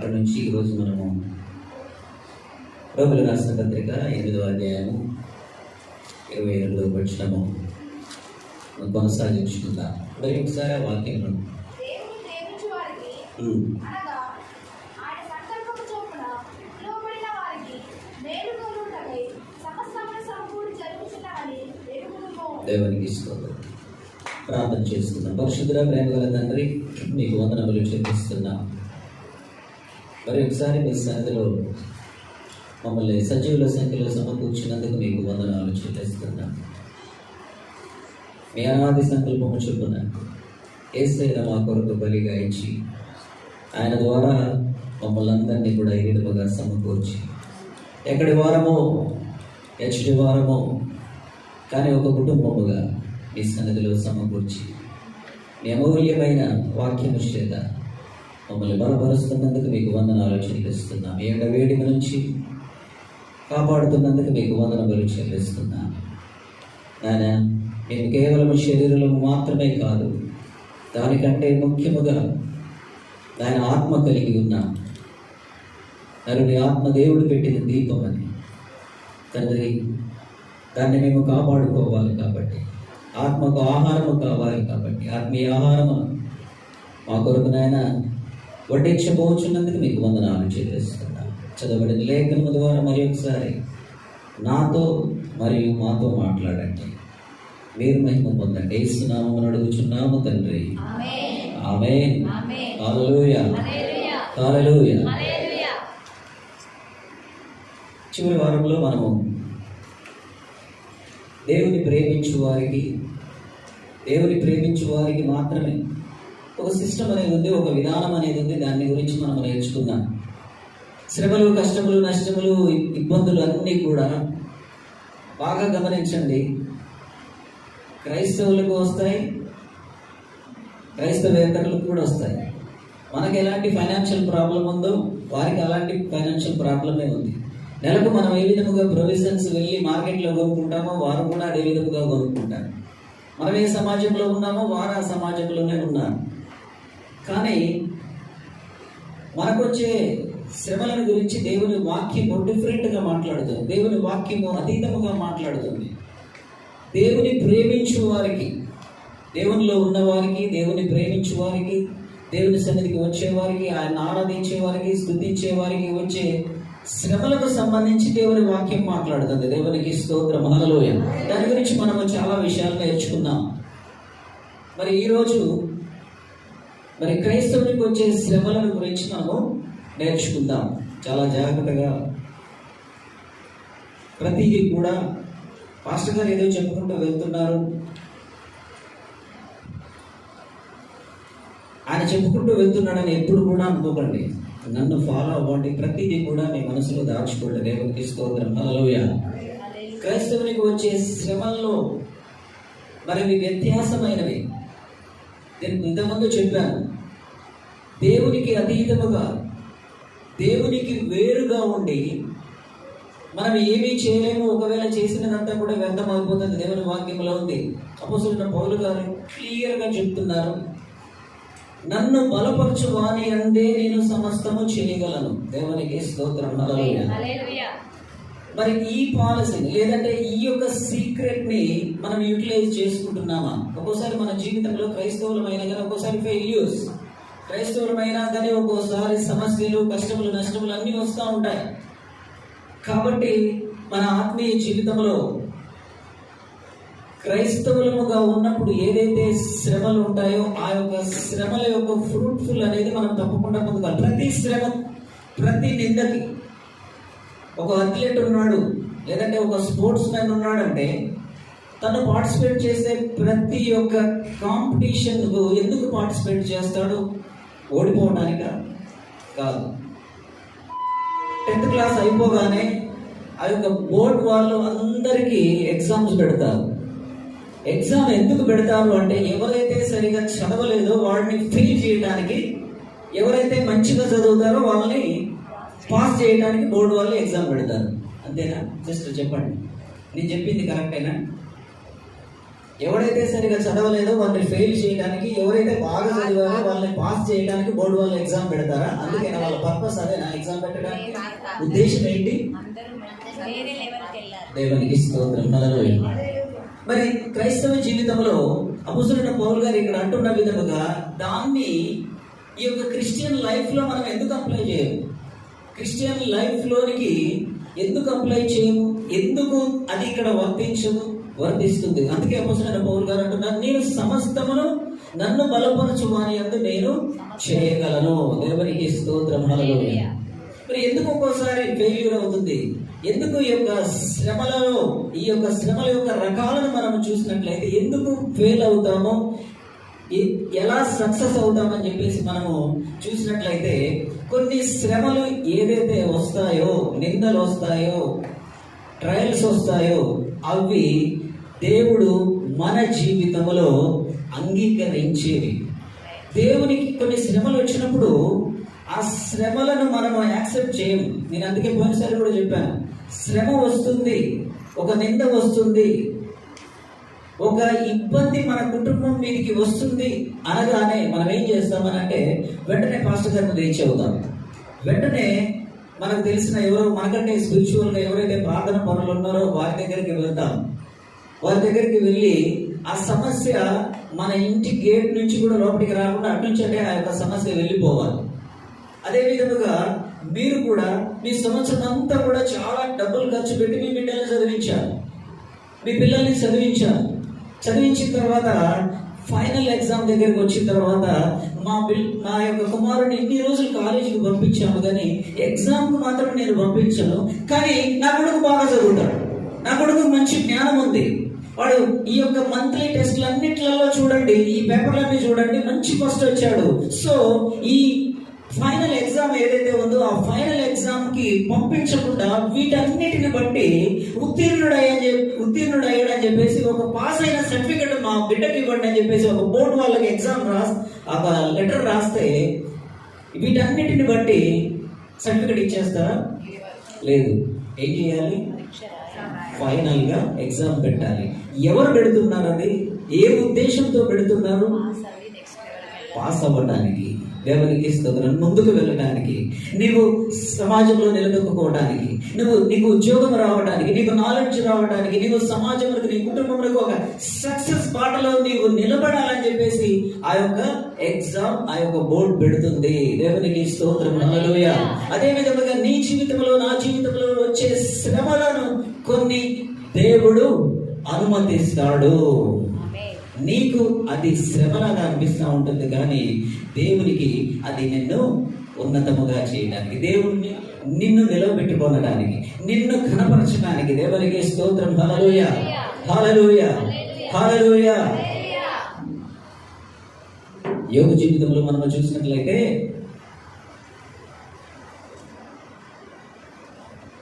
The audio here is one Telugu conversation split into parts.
అక్కడి నుంచి ఈరోజు మనము రోగులు రాసిన పత్రిక 8వ అధ్యాయము 28వ వచనము కొనసాగించుకుందాం. మరి ఒకసారి ఆ వాక్యం దేవునికి స్తోత్రం. ప్రార్థన చేసుకుందాం. పరిశుద్ధుడా, ప్రేమ గల తండ్రి, మీకు వందనములు చెల్లిస్తున్నాం. మరి ఒకసారి మీ సన్నిధిలో మమ్మల్ని సజీవుల సంఖ్యలో సమకూర్చినందుకు మీకు వందనాలు చెల్లిస్తున్నాం. మీ అనాది సంకల్పము చొప్పున యేసయ్య మా కొరకు బలిగా ఇచ్చి ఆయన ద్వారా మమ్మల్ని అందరినీ కూడా ఈ విధముగా సమకూర్చి ఎక్కడి వారమో ఎచ్చటి వారమో కానీ ఒక కుటుంబముగా మీ సన్నిధిలో సమకూర్చి మీ అమూల్యమైన వాక్యము చేత మమ్మల్ని బలపరుస్తున్నందుకు మీకు వందనాలు చెల్లిస్తున్నాం. ఈ వేడిమ నుంచి కాపాడుతున్నందుకు మీకు వందనములు చెల్లిస్తున్నాం. నాయన, నేను కేవలం శరీరం మాత్రమే కాదు, దానికంటే ముఖ్యముగా ఆయన ఆత్మ కలిగి ఉన్నాం. నరుని ఆత్మ దేవుడు పెట్టిన దీపం అని తండ్రి, దాన్ని మేము కాపాడుకోవాలి కాబట్టి, ఆత్మకు ఆహారము కావాలి కాబట్టి, ఆత్మీయ ఆహారము మా కొరకు నాయన వడ్డించబోచున్నందుకు మీకు వందనాలు చెల్లిస్తున్నాం. చదవబడిన లేఖనము ద్వారా మరి ఒకసారి నాతో మరియు మాతో మాట్లాడండి. మీరు మహిమ పొందండి. యేసునామమున అడుగుచున్నాము తండ్రి, ఆమేన్. హల్లెలూయా, హల్లెలూయా. చివరి వారంలో మనము దేవుని ప్రేమించు వారికి మాత్రమే ఒక సిస్టమ్ అనేది ఉంది, ఒక విధానం అనేది ఉంది. దాని గురించి మనం నేర్చుకున్నాం. శ్రమలు, కష్టములు, నష్టములు, ఇబ్బందులు అన్నీ కూడా బాగా గమనించండి. క్రైస్తవులకు వస్తాయి, క్రైస్తవేతరులకు కూడా వస్తాయి. మనకి ఎలాంటి ఫైనాన్షియల్ ప్రాబ్లం ఉందో వారికి అలాంటి ఫైనాన్షియల్ ప్రాబ్లమే ఉంది. నెలకు మనం ఏ విధముగా ప్రొవిజన్స్ వెళ్ళి మార్కెట్లో కొనుక్కుంటామో వారు కూడా అదే విధముగా కొనుక్కుంటారు. మనం ఏ సమాజంలో ఉన్నామో వారు ఆ సమాజంలోనే ఉన్నారు. కానీ మనకొచ్చే శ్రమలను గురించి దేవుని వాక్యము డిఫరెంట్గా మాట్లాడుతుంది. దేవుని వాక్యము అతీతముగా మాట్లాడుతుంది. దేవుని ప్రేమించు వారికి, దేవునిలో ఉన్నవారికి, దేవుని ప్రేమించు వారికి, దేవుని సన్నిధికి వచ్చేవారికి, ఆయన ఆరాధించే వారికి, స్తుతించే వారికి వచ్చే శ్రమలకు సంబంధించి దేవుని వాక్యం మాట్లాడుతుంది. దేవునికి స్తోత్రం, హల్లెలూయా. దాని గురించి మనము చాలా విషయాలు నేర్చుకున్నాం. మరి ఈరోజు క్రైస్తవునికి వచ్చే శ్రమలను గురించి మనము నేర్చుకుందాం. చాలా జాగ్రత్తగా ప్రతిదీ కూడా పాస్టర్ గారు ఏదో చెప్పుకుంటూ వెళ్తున్నారు, ఆయన చెప్పుకుంటూ వెళ్తున్నాడని ఎప్పుడు కూడా అనుకోకండి. నన్ను ఫాలో అవ్వండి. ప్రతిదీ కూడా మీ మనసులో దాచుకోండి. దేవునికి స్తోత్రం, హల్లెలూయా. క్రైస్తవునికి వచ్చే శ్రమల్లో మరి వ్యత్యాసమైనవి. నేను ఇంతకుముందు చెప్పాను, దేవునికి అతీతముగా, దేవునికి వేరుగా ఉండి మనం ఏమీ చేయలేము. ఒకవేళ చేసినదంతా కూడా వ్యర్థం అయిపోతుంది. దేవుని వాక్యంలో ఉంది. అపోస్తలుడైన పౌలు గారు క్లియర్గా చెప్తున్నారు, నన్ను బలపరచు వాని అందే నేను సమస్తము చేయగలను. దేవునికి స్తోత్రం, హల్లెలూయా. మరి ఈ పాలసీని లేదంటే ఈ యొక్క సీక్రెట్ ని మనం యూటిలైజ్ చేసుకుంటున్నామా? ఒక్కోసారి మన జీవితంలో క్రైస్తవులమైనా కానీ ఒక్కోసారి ఫెయిల్యూర్స్, క్రైస్తవులమైనా కానీ ఒక్కోసారి సమస్యలు, కష్టములు, నష్టములు అన్నీ వస్తూ ఉంటాయి. కాబట్టి మన ఆత్మీయ జీవితంలో క్రైస్తవులముగా ఉన్నప్పుడు ఏదైతే శ్రమలు ఉంటాయో ఆ యొక్క శ్రమల యొక్క ఫ్రూట్ఫుల్ అనేది మనం తప్పకుండా పొందుకోవాలి. ప్రతి శ్రమ, ప్రతి నిందకి ఒక అథ్లెట్ ఉన్నాడు లేదంటే ఒక స్పోర్ట్స్ మ్యాన్ ఉన్నాడంటే తను పార్టిసిపేట్ చేసే ప్రతి ఒక్క కాంపిటీషన్ ఎందుకు పార్టిసిపేట్ చేస్తాడు? ఓడిపోవడానిక కాదు. 10th క్లాస్ అయిపోగానే ఆ యొక్క బోర్డు వాళ్ళు అందరికీ ఎగ్జామ్స్ పెడతారు. ఎగ్జామ్ ఎందుకు పెడతారు అంటే ఎవరైతే సరిగా చదవలేదో వాడిని ఫెయిల్ చేయడానికి, ఎవరైతే మంచిగా చదువుతారో వాళ్ళని పాస్ చేయడానికి బోర్డు వాళ్ళు ఎగ్జామ్ పెడతారు. అంతేనా? జస్ట్ చెప్పండి, నేను చెప్పింది కరెక్టేనా? ఎవరైతే సరిగా చదవలేదో వాళ్ళని ఫెయిల్ చేయడానికి, ఎవరైతే బాగా చదివారో వాళ్ళని పాస్ చేయడానికి బోర్డు వాళ్ళు ఎగ్జామ్ పెడతారా? అందుకని వాళ్ళ పర్పస్ అదే. నా ఎగ్జామ్ పెట్టడానికి ఉద్దేశం ఏంటి? దేవునికి స్తోత్రం. మరి క్రైస్తవ జీవితంలో అపొస్తలుడైన పౌలు గారు ఇక్కడ అంటున్న విధముగా దాన్ని ఈ యొక్క క్రిస్టియన్ లైఫ్ లో మనం ఎందుకు అప్లై చేయము? క్రిస్టియన్ లైఫ్ లోనికి ఎందుకు అప్లై చేయము? ఎందుకు అది ఇక్కడ వర్తిస్తుంది? అందుకే అపొస్తలుడైన పౌలు గారు అంటున్నారు, నేను సమస్తమును నన్ను బలపరచు వాని యందు నేను చేయగలను. దేవునికి స్తోత్రం. హల్లెలూయా. మరి ఎందుకు ఒక్కోసారి ఫెయిల్యూర్ అవుతుంది? ఎందుకు ఈ యొక్క శ్రమలలో, ఈ యొక్క శ్రమల యొక్క రకాలను మనం చూసినట్లయితే ఎందుకు ఫెయిల్ అవుతామో, ఎలా సక్సెస్ అవుతామని చెప్పేసి మనము చూసినట్లయితే, కొన్ని శ్రమలు ఏదైతే వస్తాయో, నిందలు వస్తాయో, ట్రయల్స్ వస్తాయో, అవి దేవుడు మన జీవితంలో అంగీకరించేవి. దేవునికి కొన్ని శ్రమలు వచ్చినప్పుడు ఆ శ్రమలను మనం యాక్సెప్ట్ చేయము. నేను అందుకే పోయినసారి కూడా చెప్పాను, శ్రమ వస్తుంది, ఒక నింద వస్తుంది, ఒక ఇబ్బంది మన కుటుంబం మీదకి వస్తుంది అనగానే మనం ఏం చేస్తామనంటే వెంటనే పాస్టర్ గారిని రీచ్ అవుతాం. వెంటనే మనకు తెలిసిన ఎవరో మనకంటే స్పిరిచువల్గా ఎవరైతే ప్రార్థన పనులు ఉన్నారో వారి దగ్గరికి వెళ్తాం. వారి దగ్గరికి వెళ్ళి ఆ సమస్య మన ఇంటి గేట్ నుంచి కూడా లోపలికి రాకుండా అటు నుంచి అంటే ఆ యొక్క సమస్య వెళ్ళిపోవాలి. అదే విధముగా మీరు కూడా మీ సంవత్సరం అంతా కూడా చాలా డబ్బులు ఖర్చు పెట్టి మీ బిడ్డల్ని చదివించారు, మీ పిల్లల్ని చదివించిన తర్వాత ఫైనల్ ఎగ్జామ్ దగ్గరికి వచ్చిన తర్వాత మా యొక్క కుమారుని ఇన్ని రోజులు కాలేజీకి పంపించాము, కానీ ఎగ్జామ్కు మాత్రం నేను పంపించాను. కానీ నా కొడుకు బాగా చదువుతాడు, నా కొడుకు మంచి జ్ఞానం ఉంది, వాడు ఈ యొక్క మంత్లీ టెస్ట్లు అన్నిట్లలో చూడండి, ఈ పేపర్లన్నీ చూడండి, మంచి ఫస్ట్ వచ్చాడు. సో ఈ ఫైనల్ ఎగ్జామ్ ఏదైతే ఉందో ఆ ఫైనల్ ఎగ్జామ్ కి పంపించకుండా వీటన్నిటిని బట్టి ఉత్తీర్ణుడయ్యాడని చెప్పేసి ఒక పాస్ అయిన సర్టిఫికెట్ మా బిడ్డకి ఇవ్వండి అని చెప్పేసి ఒక బోర్డు వాళ్ళకి ఎగ్జామ్ ఒక లెటర్ రాస్తే వీటన్నిటిని బట్టి సర్టిఫికెట్ ఇచ్చేస్తారా? లేదు. ఏం చేయాలి? ఫైనల్ గా ఎగ్జామ్ పెట్టాలి. ఎవరు పెడుతున్నారు? అది ఏ ఉద్దేశంతో పెడుతున్నారు? పాస్ అవ్వడానికి, దేవునికి స్తోత్రం, ముందుకు వెళ్ళడానికి, నీవు సమాజంలో నిలదొక్కుకోవడానికి, నీకు ఉద్యోగం రావడానికి, నీకు నాలెడ్జ్ రావడానికి, నీవు సమాజంలో నీ కుటుంబంలో ఒక సక్సెస్ బాటలో నీవు నిలబడాలని చెప్పేసి ఆ యొక్క ఎగ్జామ్, ఆ యొక్క బోర్డు పెడుతుంది. దేవునికి స్తోత్రం. హల్లెలూయా. అదే విధంగా నీ జీవితంలో, నా జీవితంలో వచ్చే శ్రమలను కొన్ని దేవుడు అనుమతిస్తాడు. నీకు అది శ్రమలాగా అనిపిస్తూ ఉంటుంది, కానీ దేవునికి అది నిన్ను ఉన్నతముగా చేయడానికి, దేవుణ్ణి నిన్ను నిలబెట్టుకోవడానికి, నిన్ను కనపరచడానికి. దేవునికి స్తోత్రం. హల్లెలూయా, హల్లెలూయా, హల్లెలూయా. యోగు జీవితంలో మనం చూసినట్లయితే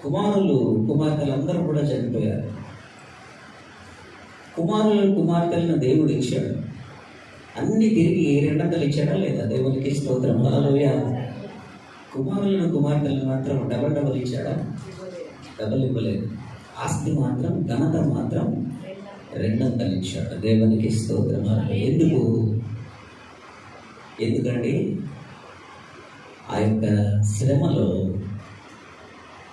కుమార్తెలు అందరూ కూడా చనిపోయారు. కుమార్తెలను దేవుడు ఇచ్చాడు, అన్ని తిరిగి 200 ఇచ్చాడా లేదా? దేవునికి స్తోత్రం. హల్లెలూయా. కుమార్తెలను మాత్రం డబల్ ఇచ్చాడా? డబల్ ఇవ్వలేదు. ఆస్తి మాత్రం, ఘనత మాత్రం 200 ఇచ్చాడు. దేవునికి స్తోత్రం. ఎందుకండి ఆ యొక్క శ్రమలో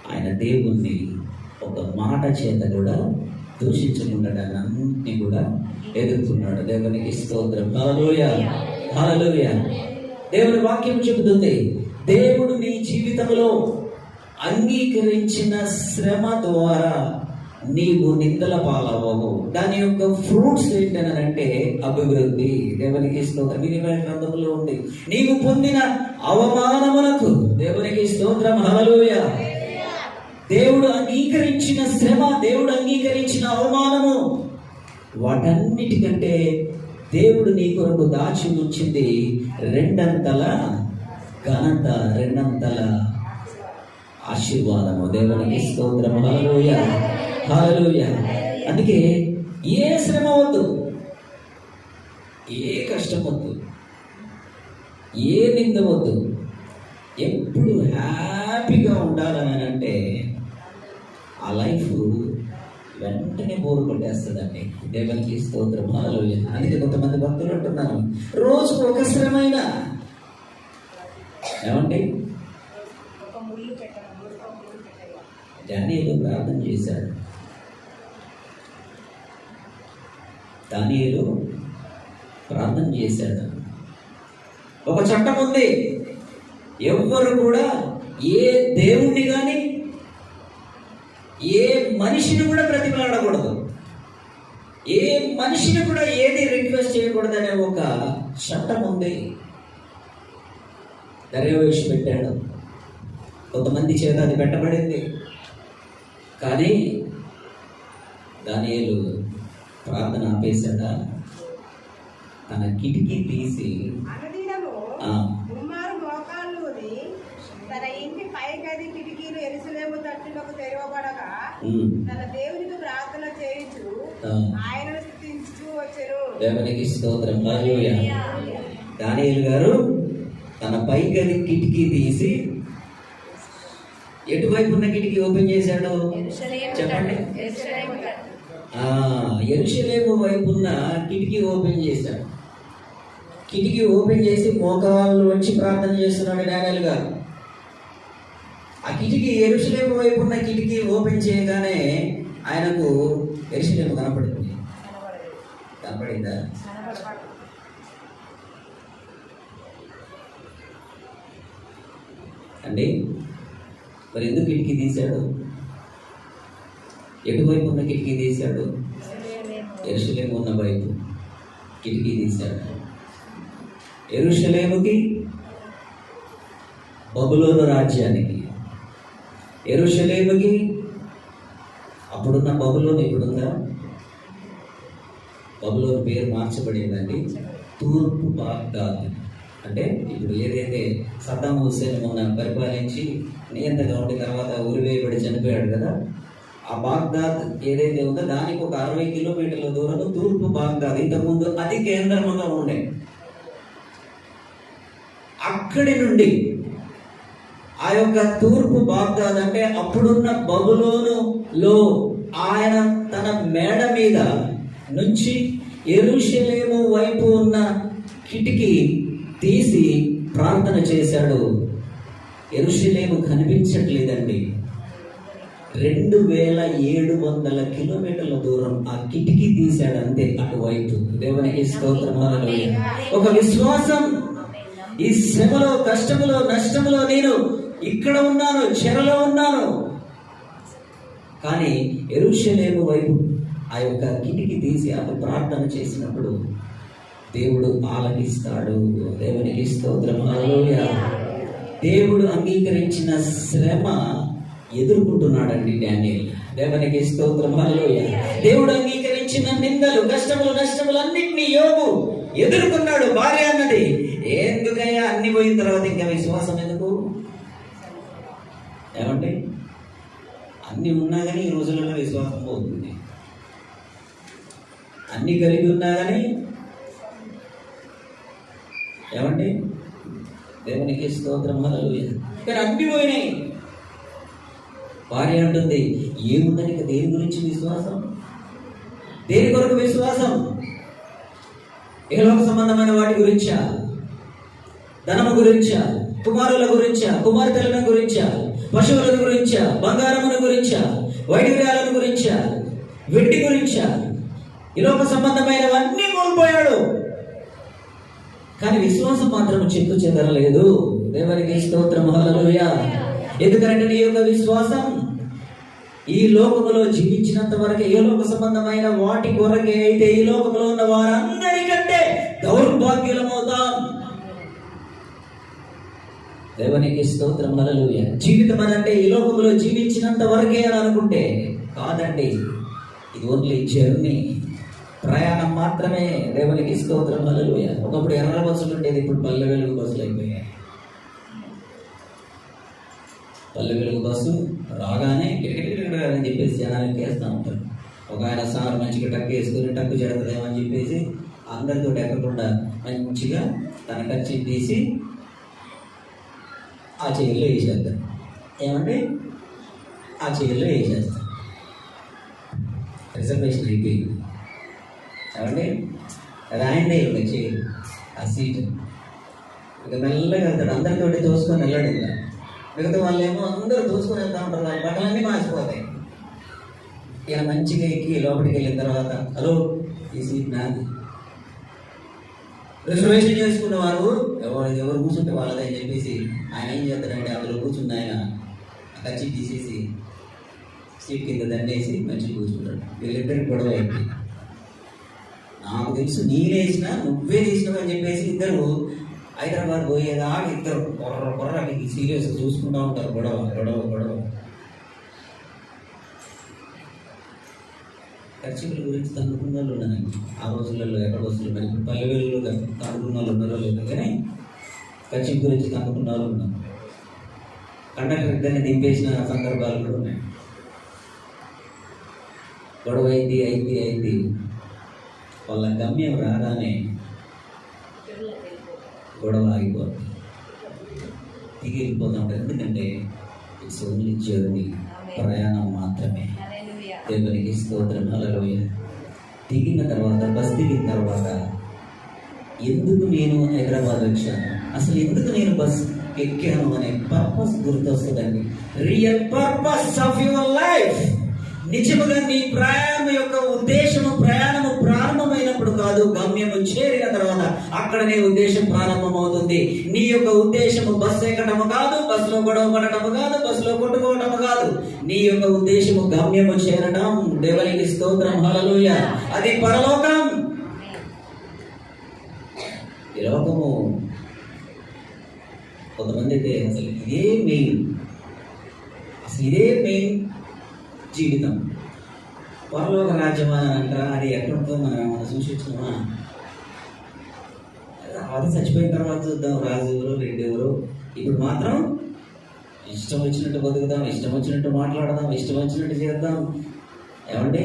ఆయన దేవుణ్ణి ఒక మాట చేత కూడా దూషించకుండా అన్నింటినీ కూడా ఎదుర్కొన్నాడు. దేవునికి స్తోత్రం. హల్లెలూయా, హల్లెలూయా. దేవుని వాక్యం చెబుతుంది, దేవుడు నీ జీవితంలో అంగీకరించిన శ్రమ ద్వారా నీవు నిందల పాలవవు. దాని యొక్క ఫ్రూట్స్ ఏంటనంటే అభివృద్ధి. దేవునికి స్తోత్రం. ఇరవై గ్రంథంలో ఉంది, నీవు పొందిన అవమానములకు, దేవునికి స్తోత్రం, హల్లెలూయా, దేవుడు అంగీకరించిన శ్రమ, దేవుడు అంగీకరించిన అవమానము, వాటన్నిటికంటే దేవుడు నీ కొరకు దాచి ఉంచింది 200 ఘనత, 200 ఆశీర్వాదము. దేవునికి స్తోత్రం. హల్లెలూయా, హల్లెలూయా. అందుకే ఏ శ్రమ వద్దు, ఏ కష్టం వద్దు, ఏ నింద వద్దు, ఎప్పుడు హ్యాపీగా ఉండాలని అంటే ఆ లైఫ్ వెంటనే బోరు కొట్టేస్తుందండి. దేవునికి స్తోత్రం, హల్లెలూయా. అందుకే కొంతమంది భక్తులు అంటున్నారు, రోజుకు ఒక శ్రమైన ఏమండి దానియేలు ప్రార్థన చేశాడు. దానియేలు ప్రార్థన చేశాడు. ఒక చట్టం ఉంది, ఎవ్వరు కూడా ఏ దేవుణ్ణి కానీ ఏ మనిషిని కూడా ప్రతిమలాడకూడదు, ఏ మనిషిని కూడా ఏది రిక్వెస్ట్ చేయకూడదు అనే ఒక చట్టం ఉంది. దర్యావేషి పెట్టాడు, కొంతమంది చేత అది పెట్టబడింది. కానీ దానియేలు ప్రార్థన ఆపేశాడా? తన కిటికీ తీసి తన ఇంటి పై గది కిటికీలు యెరూషలేము తట్టులకు తెరవబడగా తన దేవునికి ప్రార్థన చేయించు ఆయనను స్తుతించుచు వచ్చెను. దేవునికి స్తోత్రం, హల్లెలూయా. దానియేలు గారు తన పై గది కిటికీ తీసి ఎటువైపు ఉన్న కిటికీ ఓపెన్ చేశాడు చెప్పండి? యెరూషలేము వైపు ఉన్న కిటికీ ఓపెన్ చేశాడు. కిటికీ ఓపెన్ చేసి మోకాళ్ళు వచ్చి ప్రార్థన చేస్తున్నాడు దానియేలు గారు. ఆ కిటికీ యెరూషలేము వైపు ఉన్న కిటికీ ఓపెన్ చేయగానే ఆయనకు యెరూషలేము కనపడింది. కనపడిందా? అండి, మరి ఎందుకు కిటికీ తీశాడు? ఎటువైపు ఉన్న కిటికీ తీశాడు? యెరూషలేము ఉన్న వైపు కిటికీ తీశాడు. యెరూషలేముకి, బబులోను రాజ్యానికి, యెరూషలేముకి అప్పుడున్న బబులోను ఇప్పుడుందా? బబులోను పేరు మార్చబడిందండి, తూర్పు బాగ్దాద్. అంటే ఇప్పుడు ఏదైతే సద్దాం హుస్సేన్ మొన్న పరిపాలించి నియంతగా ఉండి తర్వాత ఉరివేయబడి చనిపోయాడు కదా, ఆ బాగ్దాద్ ఏదైతే ఉందో దానికి ఒక 60 కిలోమీటర్ల దూరంలో తూర్పు బాగ్దాద్, ఇంతకుముందు అది కేంద్రంలో ఉండే. అక్కడి నుండి ఆ యొక్క తూర్పు బాగ్దాద్ అంటే అప్పుడున్న బబులోనులో ఆయన తన మేడ మీద నుంచి యెరూషలేము వైపు ఉన్న కిటికీ తీసి ప్రార్థన చేశాడు. యెరూషలేము కనిపించట్లేదండి. 2700 కిలోమీటర్ల దూరం ఆ కిటికీ తీశాడు అంతే అటువైపు. దేవునికి స్తోత్రం, హల్లెలూయా. ఒక విశ్వాసం, ఈ శ్రమలో, కష్టములో, నష్టములో నేను ఇక్కడ ఉన్నాను, చెరలో ఉన్నాను, కానీ యెరూషలేము వైపు ఆ యొక్క కిటికీ తీసి అటు ప్రార్థన చేసినప్పుడు దేవుడు ఆలకిస్తాడు. దేవునికి స్తోత్రం, హల్లెలూయా. దేవుడు అంగీకరించిన శ్రమ ఎదుర్కొంటున్నాడండి దానియేలు. దేవునికి స్తోత్రం, హల్లెలూయా. దేవుడు అంగీకరించిన నిందలు, కష్టములు, నష్టములు అన్నింటినీ యోబు ఎదుర్కొన్నాడు. భార్య అన్నది, ఎందుకయ్యా అన్ని పోయిన తర్వాత ఇంకా విశ్వాసం ఎందుకు? ఏమంటే అన్ని ఉన్నా కానీ ఈ రోజులలో విశ్వాసం పోతుంది. అన్ని కలిగి ఉన్నా కానీ ఏమంటే దేవునికి స్తోత్రం, హల్లెలూయా. కానీ అన్ని పోయినాయి. భార్య అంటుంది, ఏముందని ఇక దేని గురించి విశ్వాసం? దేని కొరకు విశ్వాసం? ఏలోక సంబంధమైన వాటి గురించా? ధనము గురించా? కుమారుల గురించా? కుమార్తెల గురించా? పశువుల గురించా? బంగారముల గురించా? వైడూర్యాల గురించా? వెండి గురించా? ఈలోక సంబంధమైనవన్నీ కోల్పోయాడు. కానీ విశ్వాసం మాత్రం చెక్కు చెదరలేదు. దేవునికి స్తోత్రం, హల్లెలూయా. ఎందుకంటే నీ యొక్క విశ్వాసం ఈ లోకములో జీవించినంత వరకు ఏ లోక సంబంధమైన వాటి కొరకే అయితే ఈ లోకంలో ఉన్న వారందరికంటే దౌర్భాగ్యులమవుతాం. దేవునికి స్తోత్రం, హల్లెలూయా. జీవితం అనంటే ఈ లోకంలో జీవించినంత వరకే అని అనుకుంటే కాదండి. ఇది ఓన్లీ జర్నీ, ప్రయాణం మాత్రమే. దేవునికి స్తోత్రం, హల్లెలూయా. ఒకప్పుడు ఎర్ర బస్సులు ఉండేది, ఇప్పుడు పల్లె వెలుగు బస్సులు అయిపోయాయి. పల్లె వెలుగు బస్సు రాగానే కిటకిట అని చెప్పేసి జనాలకి వేస్తూ ఉంటారు. ఒక ఆయన సార్ మంచిగా టక్కు వేసుకుని టక్కు చెడతదేమని చెప్పేసి అందరితో ఎక్కకుండా మంచిగా తన ఖర్చు తీసి ఆ చైర్లో వేసేస్తారు. ఏమంటే ఆ చైర్లో వేసేస్తారు. రిజర్వేషన్ అయిపోయింది. ఏమండి రాయండి ఇక చేయి ఆ సీటు. ఇక మెల్లగా వెళ్తాడు, అందరితోటి తోసుకొని వెళ్ళాడు. ఇక మిగతా వాళ్ళు ఏమో అందరూ తోసుకొని వెళ్తా ఉంటారు, వాళ్ళ బట్టలన్నీ మార్చిపోతాయి. ఈయన మంచిగా ఎక్కి లోపలికి వెళ్ళిన తర్వాత, హలో ఈ సీట్ నాది. రిజర్వేషన్ చేసుకున్న వారు ఎవరు కూర్చుంటే వాళ్ళదని చెప్పేసి ఆయన ఏం చేస్తాడంటే అందులో కూర్చున్న ఆయన కచ్చి తీసేసి సీట్ కింద దండేసి మంచిగా కూర్చుంటాడు. వీళ్ళిద్దరికి గొడవ అయింది. నాకు తెలుసు నేనేసినా నువ్వే తీసినావు అని చెప్పేసి ఇద్దరు హైదరాబాద్ పోయేదాకా ఇద్దరు కొర్రకి సీరియస్గా చూసుకుంటూ ఉంటారు. గొడవ గొడవ గొడవ. ఖర్చుల గురించి తనుకున్న వాళ్ళు ఉన్నారండి ఆ రోజులలో. ఎక్కడ వస్తుంది మరి ఇప్పుడు పల్లెవేళ్ళు తనుకున్న వాళ్ళు ఉన్నారో లేదు, కానీ ఖర్చు గురించి తనుకున్న వాళ్ళు ఉన్నారు. కండక్టర్ ఇద్దరిని దింపేసిన సందర్భాలు కూడా ఉన్నాయి. గొడవ అయింది. వాళ్ళ గమ్యం రాగానే గొడవ ఆగిపోతుంది, దిగి వెళ్ళిపోతూ ఉంటారు. ఎందుకంటే ఇట్స్ ఓన్లీ జర్నీ, ప్రయాణం మాత్రమే. దేవునికి స్తోత్రం. హల్లెలూయా. దిగిన తర్వాత బస్ దిగిన తర్వాత ఎందుకు నేను హైదరాబాద్ వచ్చాను, అసలు ఎందుకు నేను బస్ ఎక్కాను అనే పర్పస్ గుర్తొస్తుందండి. Real purpose of your life. నిజముగా నీ ప్రయాణం యొక్క ఉద్దేశము ప్రయాణము ప్రారంభమైనప్పుడు కాదు, గమ్యము చేరిన తర్వాత అక్కడనే ఉద్దేశం ప్రారంభమవుతుంది. నీ యొక్క ఉద్దేశము బస్సు ఎక్కడము కాదు, బస్సులో గొడవ పడటము కాదు, బస్సులో కొట్టుకోవటము కాదు. నీ యొక్క ఉద్దేశము గమ్యము చేరడం. దేవునికి స్తోత్రం. హల్లెలూయా. అది పరలోకం. ఈ లోకము కొంతమంది అయితే అసలు ఇదే మెయిన్ జీవితం. పరలోక రాజ్యం అని అంటారా, అది ఎక్కడుందో మనం సూచించినామా? అది చచ్చిపోయిన తర్వాత చూద్దాం, రాజు ఎవరు రెడ్డి ఎవరు. ఇప్పుడు మాత్రం ఇష్టం వచ్చినట్టు బతుకుదాం, ఇష్టం వచ్చినట్టు మాట్లాడదాం, ఇష్టం వచ్చినట్టు చేద్దాం. ఏమండి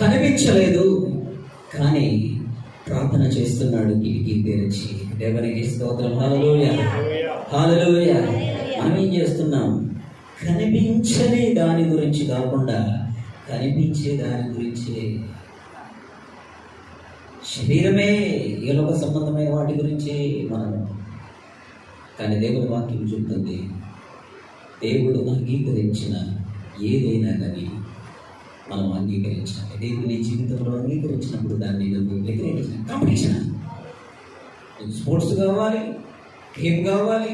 కనిపించలేదు కానీ ప్రార్థన చేస్తున్నాడు కిటికీ తెరిచి. దేవునికి స్తోత్రం. హల్లెలూయా. హల్లెలూయా. మనం ఏం చేస్తున్నాం? కనిపించని దాని గురించి కాకుండా కనిపించే దాని గురించి. శరీరమే ఈ లోక సంబంధమైన వాటి గురించి మనం, కానీ దేవుడి వాక్యం చెప్తుంది దేవుడు అంగీకరించిన ఏదైనా కానీ మనం అంగీకరించాలి. దేవుని జీవితంలో అంగీకరించినప్పుడు దాన్ని వ్యతిరేకించిన కాంపిటీషన్. స్పోర్ట్స్ కావాలి, గేమ్ కావాలి,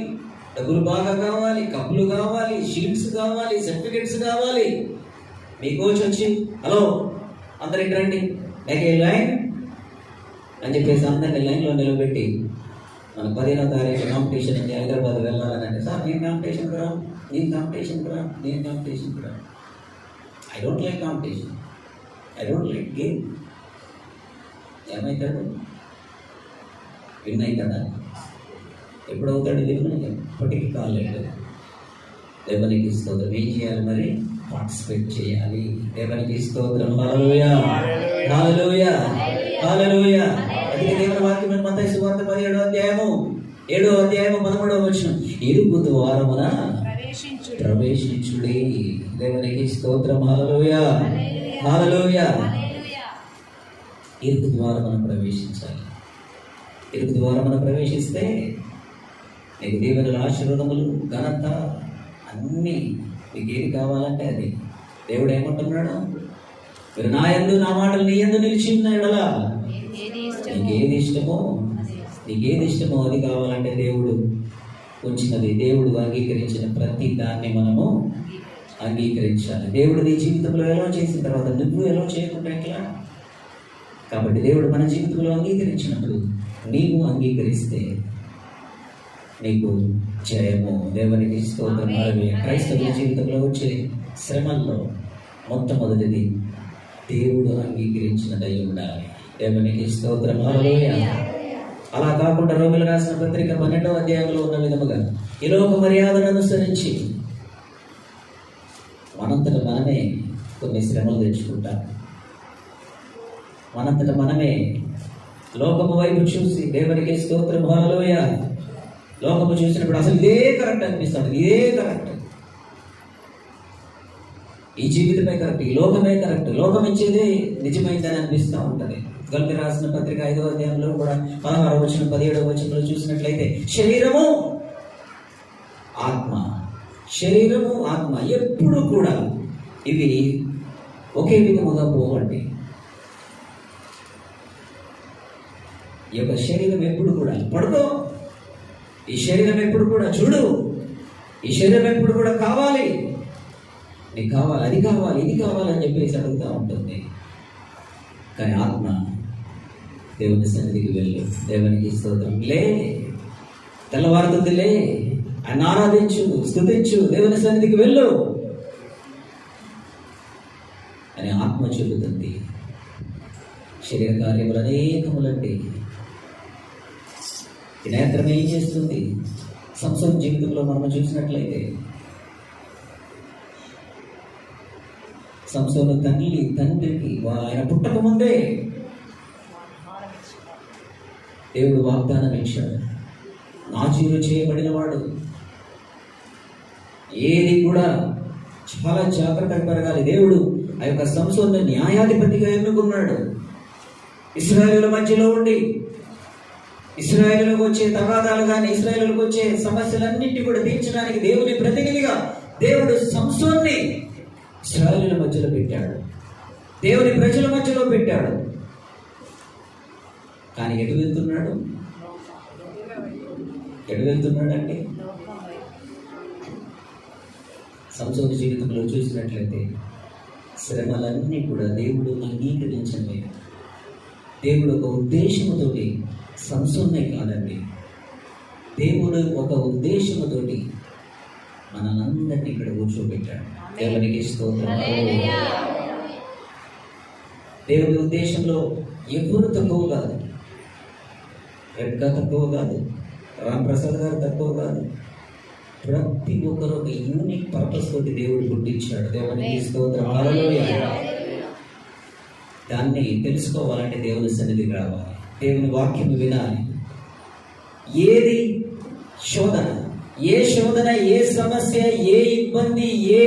డబ్బులు బాగా కావాలి, కప్పులు కావాలి, షీల్డ్స్ కావాలి, సర్టిఫికెట్స్ కావాలి. మీ కోచ్ వచ్చి హలో అందరు రండి లైన్ అని చెప్పేసి అందరినీ లైన్లో నిలబెట్టి మన 15వ తారీఖు కాంపిటీషన్ అని హైదరాబాద్ వెళ్ళాలని అంటే, సార్ నేను కాంపిటీషన్ రా. I don't like competition, I don't like game. ఏమవుతాడు? విన్ అవుతాడా? ఎప్పుడవుతాడు విన్? ఎప్పటికీ కాలేదు. దేవునికి స్తోత్రం. ఏం చేయాలి మరి? పార్టిసిపేట్ చేయాలి. దేవునికి స్తోత్రం. హల్లెలూయా. హల్లెలూయా. హల్లెలూయా. అది దేవుని వాక్యం మత్తయి సువార్త 17వ అధ్యాయము 13వ వచనం. ఇరుకు ద్వారమున ప్రవేశించుడి. దేవునికి స్తోత్రం. హల్లెలూయా. హల్లెలూయా. ఇరుకు ద్వారమున ప్రవేశించాలి. ఇరుకు ద్వారమున ప్రవేశిస్తే నీకు దేవుని ఆశీర్వాదములు, ఘనత అన్నీ నీకు ఏది కావాలంటే అది. దేవుడు ఏమంటున్నాడు? మీరు నా యందు నా మాటలు నీ యందు నిలిచి ఉన్నాడలా నీకేది ఇష్టమో అది కావాలంటే దేవుడు ఉంచినది, దేవుడు అంగీకరించిన ప్రతి దాన్ని మనము అంగీకరించాలి. దేవుడు నీ జీవితంలో ఎలా చేసిన తర్వాత నువ్వు ఎలా చేయకుండా ఎట్లా? కాబట్టి దేవుడు మన జీవితంలో అంగీకరించినప్పుడు నీవు అంగీకరిస్తే నీకు జయము. దేవునికి స్తోత్రం. క్రైస్తవ జీవితంలో వచ్చే శ్రమల్లో మొట్టమొదటిది దేవుడు అంగీకరించినదై ఉండాలి. దేవునికి స్తోత్రం. హల్లెలూయా. అలా కాకుండా రోమీయులకు రాసిన పత్రిక 12వ అధ్యాయంలో ఉన్న విధముగా ఈ లోక మర్యాదను అనుసరించి మనంతట మనమే కొన్ని శ్రమలు తెచ్చుకుంటాం. మనంతట మనమే లోకము వైపు చూసి, దేవునికి స్తోత్రం. హల్లెలూయా. లోకము చూసినప్పుడు అసలు ఇదే కరెక్ట్ అనిపిస్తుంది, ఇదే కరెక్ట్. ఈ జీవితమే కరెక్ట్, ఈ లోకమే కరెక్ట్, లోకం ఇచ్చేదే నిజమైందని అనిపిస్తూ ఉంటుంది. గల్పి రాసిన పత్రిక 5వ అధ్యాయంలో కూడా 16వ వచనం 17వ వచనంలో చూసినట్లయితే శరీరము ఆత్మ, శరీరము ఆత్మ ఎప్పుడు కూడా ఇవి ఒకే విధముగా పోవండి. ఈ యొక్క శరీరం ఎప్పుడు కూడా పడుకో, ఈ శరీరం ఎప్పుడు కూడా చూడు, ఈ శరీరం ఎప్పుడు కూడా కావాలి, నీకు కావాలి, అది కావాలి, ఇది కావాలని చెప్పేసి అడుగుతూ ఉంటుంది. కానీ ఆత్మ దేవుని సన్నిధికి వెళ్ళు, దేవునికి స్తోత్రం, లే, తెల్లవారుతుంది, లే, ఆయన ఆరాధించు, స్తుతించు, దేవుని సన్నిధికి వెళ్ళు అని ఆత్మ చెబుతుంది. శరీర కార్యములు అనేకములండి. ఈ నేత్రం ఏం చేస్తుంది? సంసోను జీవితంలో మనం చూసినట్లయితే సంసోను తండ్రికి ఆయన పుట్టక ముందే దేవుడు వాగ్దానం ఇచ్చాడు, నాజీరు చేయబడిన వాడు, ఏది కూడా చాలా జాగ్రత్తగా పెరగాలి. దేవుడు ఆ యొక్క సంసోను న్యాయాధిపతిగా ఎన్నుకున్నాడు. ఇశ్రాయేలుల మధ్యలో ఉండి ఇశ్రాయేలులకు వచ్చే తగాదాలు కానీ ఇశ్రాయేలులకు వచ్చే సమస్యలన్నింటి కూడా తీర్చడానికి దేవుని ప్రతినిధిగా దేవుడు సంసోన్ని ఇశ్రాయేలుల మధ్యలో పెట్టాడు, దేవుని ప్రజల మధ్యలో పెట్టాడు. కానీ ఎటు వెళ్తున్నాడు? అంటే సంసోను జీవితంలో చూసినట్లయితే శ్రమలన్నీ కూడా దేవుడు అంగీకరించండి. దేవుడు ఒక ఉద్దేశముతోటి సంసోన్నే కాదండి, దేవుడు ఒక ఉద్దేశముతోటి మనందరినీ ఇక్కడ కూర్చోబెట్టాడు. దేవునికి స్తోత్రం. దేవుడి ఉద్దేశంలో ఎవరు తక్కువ కాదు, రెడ్గా తక్కువ కాదు, రాంప్రసాద్ గారు తక్కువ కాదు. ప్రతి ఒక్కరు ఒక యూనిక్ పర్పస్ తోటి దేవుడు గుర్తించాడు. దేవునికి స్తోత్రం. హల్లెలూయా. దాన్ని తెలుసుకోవాలంటే దేవుని సన్నిధికి రావాలి, దేవుని వాక్యం వినాలి. ఏది శోధన, ఏ శోధన, ఏ సమస్య, ఏ ఇబ్బంది, ఏ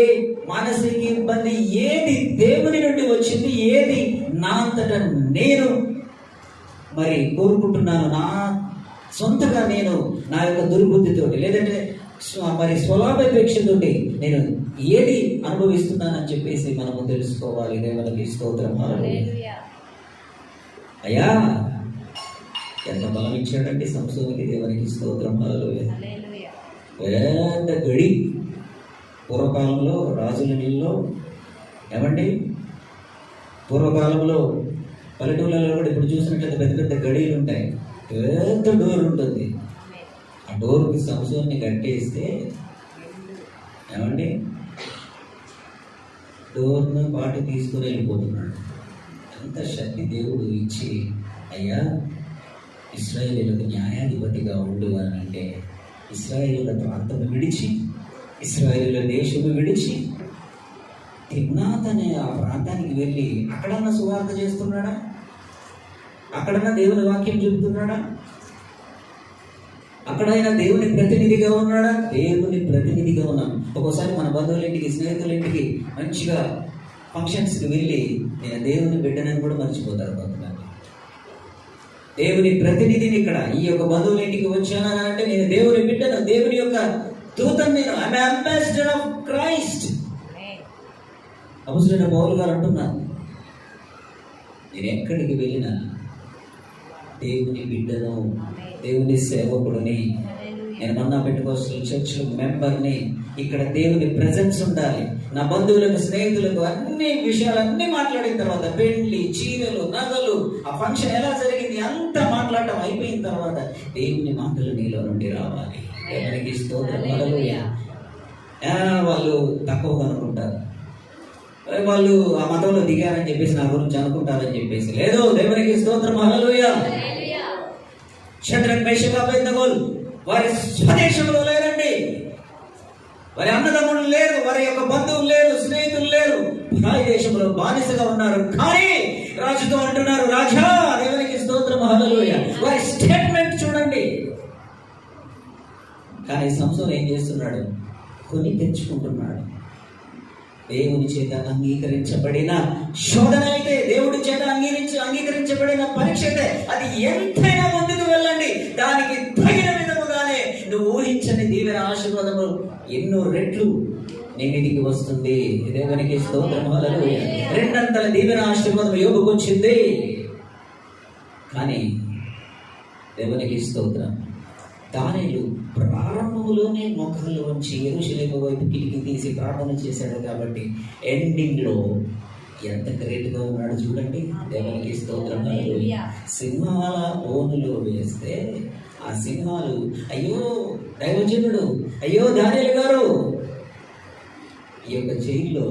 మానసిక ఇబ్బంది, ఏది దేవుని నుండి వచ్చింది, ఏది నా అంతటా నేను మరి కోరుకుంటున్నాను, నా సొంతగా నేను నా యొక్క దుర్బుద్ధితోటి లేదంటే మరి స్వలాభాపేక్షతోటి నేను ఏది అనుభవిస్తున్నానని చెప్పేసి మనము తెలుసుకోవాలి. దేవునికి స్తోత్రం. అయ్యా ఎంత బలం ఇచ్చాడండి సంసోనుకి. దేవునికి స్తోత్రం. హల్లెలూయా. పెద్ద గడి పూర్వకాలంలో రాజుల నీళ్ళలో ఏమండి, పూర్వకాలంలో పల్లెటూళ్ళలో కూడా ఇప్పుడు చూసినట్లయితే పెద్ద పెద్ద గడిలు ఉంటాయి, పెద్ద డోర్ ఉంటుంది. ఆ డోర్కి సంసోన్ని కట్టేస్తే ఏమండి డోర్ను పాటు తీసుకుని వెళ్ళిపోతున్నాడు. ఎంత శక్తి దేవుడు ఇచ్చి, అయ్యా ఇశ్రాయేలులకు న్యాయాధిపతిగా ఉండు అని అంటే ఇశ్రాయేలుల ప్రాంతం విడిచి, ఇశ్రాయేలుల దేశము విడిచి తిమ్నాత్ అనే ఆ ప్రాంతానికి వెళ్ళి అక్కడన్నా సువార్త చేస్తున్నాడా? అక్కడన్నా దేవుని వాక్యం చెబుతున్నాడా? అక్కడైనా దేవుని ప్రతినిధిగా ఉన్నాడా? దేవుని ప్రతినిధిగా ఉన్నాం. ఒక్కోసారి మన బంధువుల ఇంటికి, స్నేహితుల ఇంటికి మంచిగా ఫంక్షన్స్కి వెళ్ళి నేను దేవుని బిడ్డనని కూడా మర్చిపోతారు కొంతమంది. దేవుని ప్రతినిధిని ఇక్కడ ఈ యొక్క బంధువుల ఇంటికి వచ్చానా అంటే నేను దేవుని బిడ్డను, దేవుని యొక్క దూతను, నేను ఐఎమ్ అంబాసిడర్ ఆఫ్ క్రైస్ట్. అపొస్తలుడైన పౌలు గారు అంటున్నారు, నేను ఎక్కడికి వెళ్ళినా దేవుని బిడ్డను, దేవుని సేవకుడిని, నేను మొన్న పెట్టుకోవాల్సిన చర్చ్ మెంబర్ని. ఇక్కడ దేవుని ప్రెజెన్స్ ఉండాలి. నా బంధువులకు, స్నేహితులకు అన్ని విషయాలన్నీ మాట్లాడిన తర్వాత, పెళ్లి, చీరలు, నగలు, ఆ ఫంక్షన్ ఎలా జరిగింది అంతా మాట్లాడటం అయిపోయిన తర్వాత దేవుని మాటలు నీలో నుండి రావాలి. దేవునికి స్తోత్రం. హల్లెలూయా. వాళ్ళు తక్కువగా అనుకుంటారు, వాళ్ళు ఆ మతంలో దిగారని చెప్పేసి నా గురించి అనుకుంటారని చెప్పేసి లేదు. దేవునికి స్తోత్రం. హల్లెలూయా. షద్రక్, మేషక్, అబేద్నెగోలు వారి స్వదేశంలో లేరండి, వారి అన్నదమ్ములు లేరు, వారి యొక్క బంధువులు లేరు, స్నేహితులు లేరు, పరాయి దేశంలో బానిసగా ఉన్నారు. కానీ రాజుతో అంటున్నారు, రాజా. దేవునికి స్తోత్రం. హల్లెలూయా. వారి స్టేట్మెంట్ చూడండి. కానీ సంసోను ఏం చేస్తున్నాడు? కొని తెచ్చుకుంటున్నాడు. దేవుని చేత అంగీకరించబడిన శోధన అయితే, దేవుడి చేత అంగీకరించబడిన పరీక్ష అయితే, అది ఎంతైనా ముందుకు వెళ్ళండి. దానికి తగిన విధముగానే నువ్వు ఊహించని దీవెన ఆశీర్వాదము ఎన్నో రెట్లు నీ మీదికి వస్తుంది. దేవునికి స్తోత్రం, హల్లెలూయా. రెండంతల దీవెన ఆశీర్వాదం యోబుకు వచ్చింది. కానీ దేవునికి స్తోత్రం, దానియేలు ప్రారంభంలోనే మోకాళ్ళు వంచి యెరూషలేము వైపు కిటికీ తీసి ప్రార్థన చేశాడు కాబట్టి ఎండింగ్లో ఎంత గ్రేట్గా ఉన్నాడు చూడండి. దేవునికి స్తోత్రం, హల్లెలూయా. సింహాల బోనులో వేస్తే ఆ సింహాలు, అయ్యో దైవజనుడు, అయ్యో దానియేలు గారు, ఈ యొక్క జైల్లో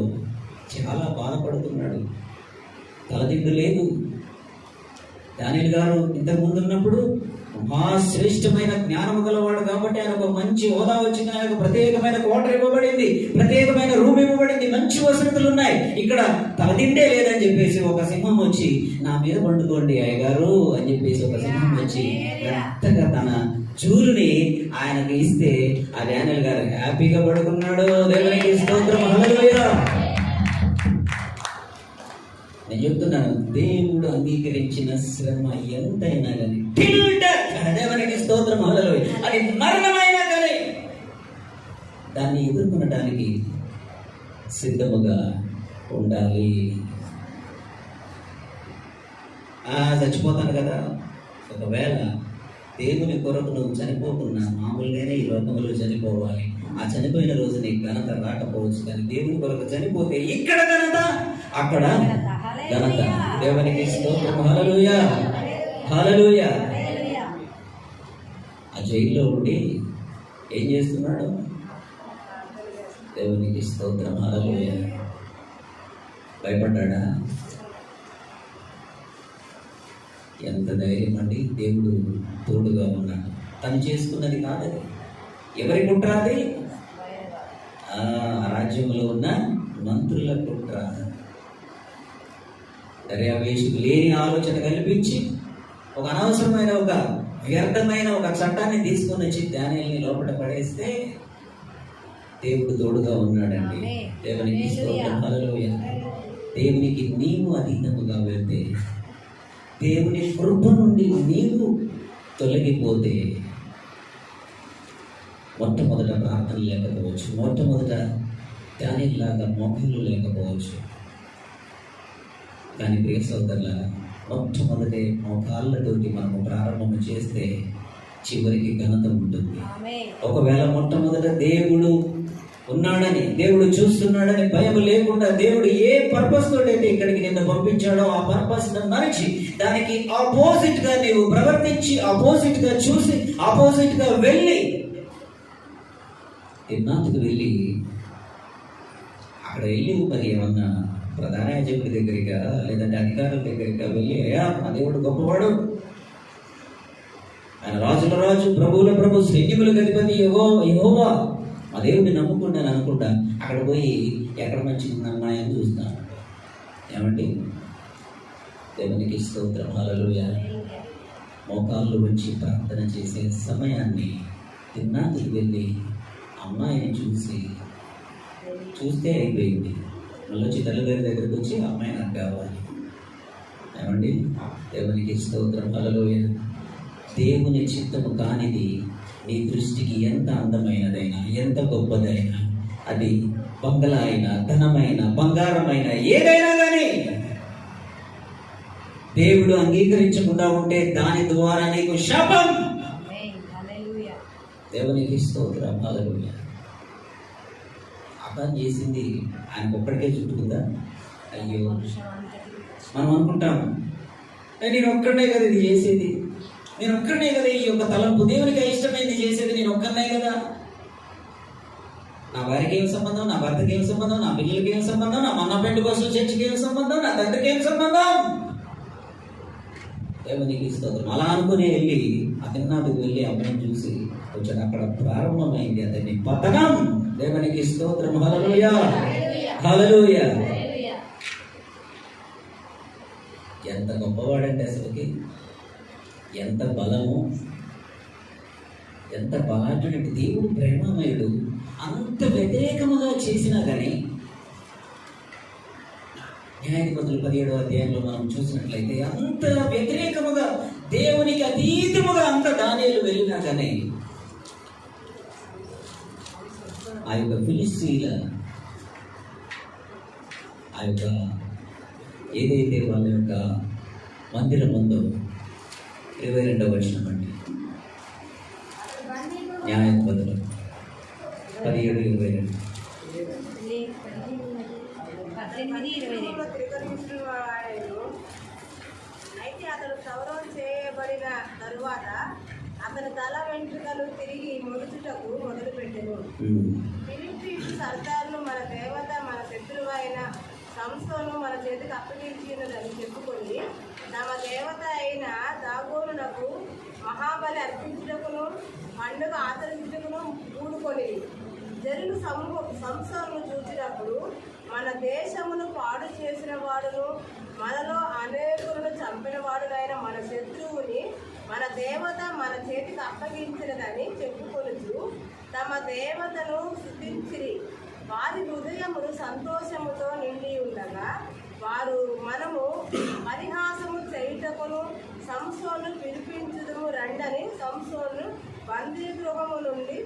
చాలా బాధపడుతున్నాడు, తలదిండు లేదు. దానియేలు గారు ఇంతకు ముందు ఉన్నప్పుడు మహాశ్రేష్టమైన జ్ఞానము గలవాడు కాబట్టి ఆయన ఒక మంచి హోదా వచ్చింది, ఆయనకు ప్రత్యేకమైన క్వార్టర్ ఇవ్వబడింది, ప్రత్యేకమైన రూమ్ ఇవ్వబడింది, మంచి వసతులు ఉన్నాయి. ఇక్కడ తలదిండే లేదని చెప్పేసి ఒక సింహం వచ్చి నా మీద పండుకోండి అయ్యగారు అని చెప్పేసి ఒక సింహం వచ్చి మెత్తగా తన చూలుని ఆయనకి ఇస్తే ఆ దానియేలు గారు హ్యాపీగా పడుకున్నాడు. దేవునికి స్తోత్రం, హల్లెలూయా. నేను చెప్తున్నాను, దేవుడు అంగీకరించిన శ్రమ ఎంతైనా కానీ, దేవునికి స్తోత్రం, హల్లెలూయా, అది మరణమైనా కానీ దాన్ని ఎదుర్కొనడానికి సిద్ధముగా ఉండాలి. చచ్చిపోతాను కదా, ఒకవేళ దేవుని కొరకు నువ్వు చనిపోతున్నా మామూలుగానే ఈ లోకంలో చనిపోవాలి. ఆ చనిపోయిన రోజు నీకు ఘనత రాకపోవచ్చు, కానీ దేవుని కొరకు చనిపోతే ఇక్కడ ఘనత, అక్కడ ఘనత. దేవునికి స్తోత్రం, హల్లెలూయా, హల్లెలూయా. ఆ జైల్లో ఉండి ఏం చేస్తున్నాడు? దేవునికి స్తోత్రం, హల్లెలూయా. భయపడ్డా? ఎంత ధైర్యం అండి! దేవుడు తోడుగా ఉన్నాడు. తను చేసుకున్నది కాదది, ఎవరి కుట్ర అది? ఆ రాజ్యంలో ఉన్న మంత్రుల కుట్ర. దర్యావేషుకు లేని ఆలోచన కల్పించి ఒక అనవసరమైన, ఒక వ్యర్థమైన ఒక చట్టాన్ని తీసుకొని వచ్చి దానియేలుని లోపల పడేస్తే దేవుడు తోడుగా ఉన్నాడండి. దేవునికి స్తోత్రం, హల్లెలూయా. దేవునికి నీవు అధీనముగా వెళ్తే, దేవుని కృప నుండి నీవు తొలగిపోతే, మొట్టమొదట ప్రార్థన లేకపోవచ్చు, మొట్టమొదట దానిలాగా మోకాళ్ళు లేకపోవచ్చు, కానీ ప్రియ సోదరులారా, మొట్టమొదటి మోకాళ్ళతోటి మనము ప్రారంభం చేస్తే చివరికి ఘనత ఉంటుంది. ఒకవేళ మొట్టమొదట దేవుడు ఉన్నాడని, దేవుడు చూస్తున్నాడని భయం లేకుండా, దేవుడు ఏ పర్పస్ తోటైతే ఇక్కడికి నిన్ను పంపించాడో ఆ పర్పస్ మరిచి దానికి ఆపోజిట్ గా నీవు ప్రవర్తించి, ఆపోజిట్ గా చూసి, ఆపోజిట్ గా వెళ్ళి, తిరునాథుకు వెళ్ళి అక్కడ వెళ్ళి మరి ఏమన్నా ప్రధాన యాజకుడి దగ్గరిగా లేదంటే అధికారుల దగ్గరిగా వెళ్ళి, అయ్యా మా దేవుడు గొప్పవాడు, ఆయన రాజుల రాజు, ప్రభువుల ప్రభు, సైన్యములకు అధిపతి యెహోవా, మా దేవుడిని నమ్ముకుంటాను అనుకుంటా అక్కడ పోయి ఎక్కడ మంచి ఉన్నాయని చూస్తాను. ఏమండి? దేవునికి స్తోత్రం, హల్లెలూయా. మోకాళ్ళు వచ్చి ప్రార్థన చేసే సమయాన్ని తిరునాథుకు వెళ్ళి అమ్మాయిని చూస్తే అయిపోయింది. మళ్ళీ వచ్చి తల్లిదండ్రుల దగ్గరికి వచ్చి అమ్మాయి నాకు కావాలి. ఏమండి? దేవునికి స్తోత్రం, హల్లెలూయా. దేవుని చిత్తము కానిది నీ దృష్టికి ఎంత అందమైనదైనా, ఎంత గొప్పదైనా, అది బంగళా అయినా, ధనమైన, బంగారమైన, ఏదైనా కానీ దేవుడు అంగీకరించకుండా ఉంటే దాని ద్వారా నీకు శాపం. దేవునికి స్తోత్రం, హల్లెలూయా. అర్థం చేసింది ఆయనకు ఒక్కడికే చుట్టుకుందా? అయ్యో, మనం అనుకుంటాం నేను ఒక్కడే కదా ఇది చేసేది, నేను ఒక్కడే కదా ఈ యొక్క తలంపు, దేవునికి ఇష్టమైంది చేసేది నేను ఒక్కనే కదా. నా వారికి ఏం సంబంధం, నా భర్తకి ఏం సంబంధం, నా పిల్లలకి ఏం సంబంధం, నా మన పెండు కోసం చర్చికి ఏం సంబంధం, నా తండ్రికి ఏం సంబంధం? దేవునికి స్తోత్రం. అలా అనుకుని వెళ్ళి అతన్నాథుకు వెళ్ళి అమ్మని చూసి వచ్చాడు. అక్కడ ప్రారంభమైంది అతని పతనం. దేవునికి స్తోత్రం, హల్లెలూయా, హల్లెలూయా. ఎంత గొప్పవాడంటే అసలుకి, ఎంత బలము, ఎంత బలాఢ్యుడంటే దేవుడు ప్రేమమయుడు. అంత వ్యతిరేకముగా చేసినా కానీ న్యాయాధిపతులు 17వ అధ్యాయంలో మనం చూసినట్లయితే అంత వ్యతిరేకముగా, దేవునికి అతీతముగా అంత దానియేలు వెళ్ళినా కానీ ఆ యొక్క ఫిలిస్తీన్ల ఆ యొక్క ఏదైతే వాళ్ళ యొక్క మందిరం ఉందో 22వ వచనం అండి, న్యాయాధిపతులు 17:22. అయితే అతడు క్షౌరం చేయబడిన తరువాత అతని తల వెంట్రుకలు తిరిగి మొలుచుటకు మొదలుపెట్టెను. ఫిలిష్తీయుల సర్దారులు మన దేవత మన శత్రువు అయిన సంసోను మన చేతికి అప్పగించినదని చెప్పుకొని తమ దేవత అయిన దాగోనునకు మహాబలి అర్పించుటకును పండుగ ఆచరించుటకును కూడుకొని జరులు సంసోను చూసినప్పుడు మన దేశమును పాడు చేసిన వాడును మనలో అనేకులను చంపిన వాడునైన మన శత్రువుని మన దేవత మన చేతికి అప్పగించినదని చెప్పుకొనుచు తమ దేవతను స్తుతించిరి. వారి హృదయములు సంతోషముతో నిండి ఉండగా వారు మనము పరిహాసము చేయుటకును సంసోను పిలిపించుదుము రండని సంసోను బందీ గృహము నుండి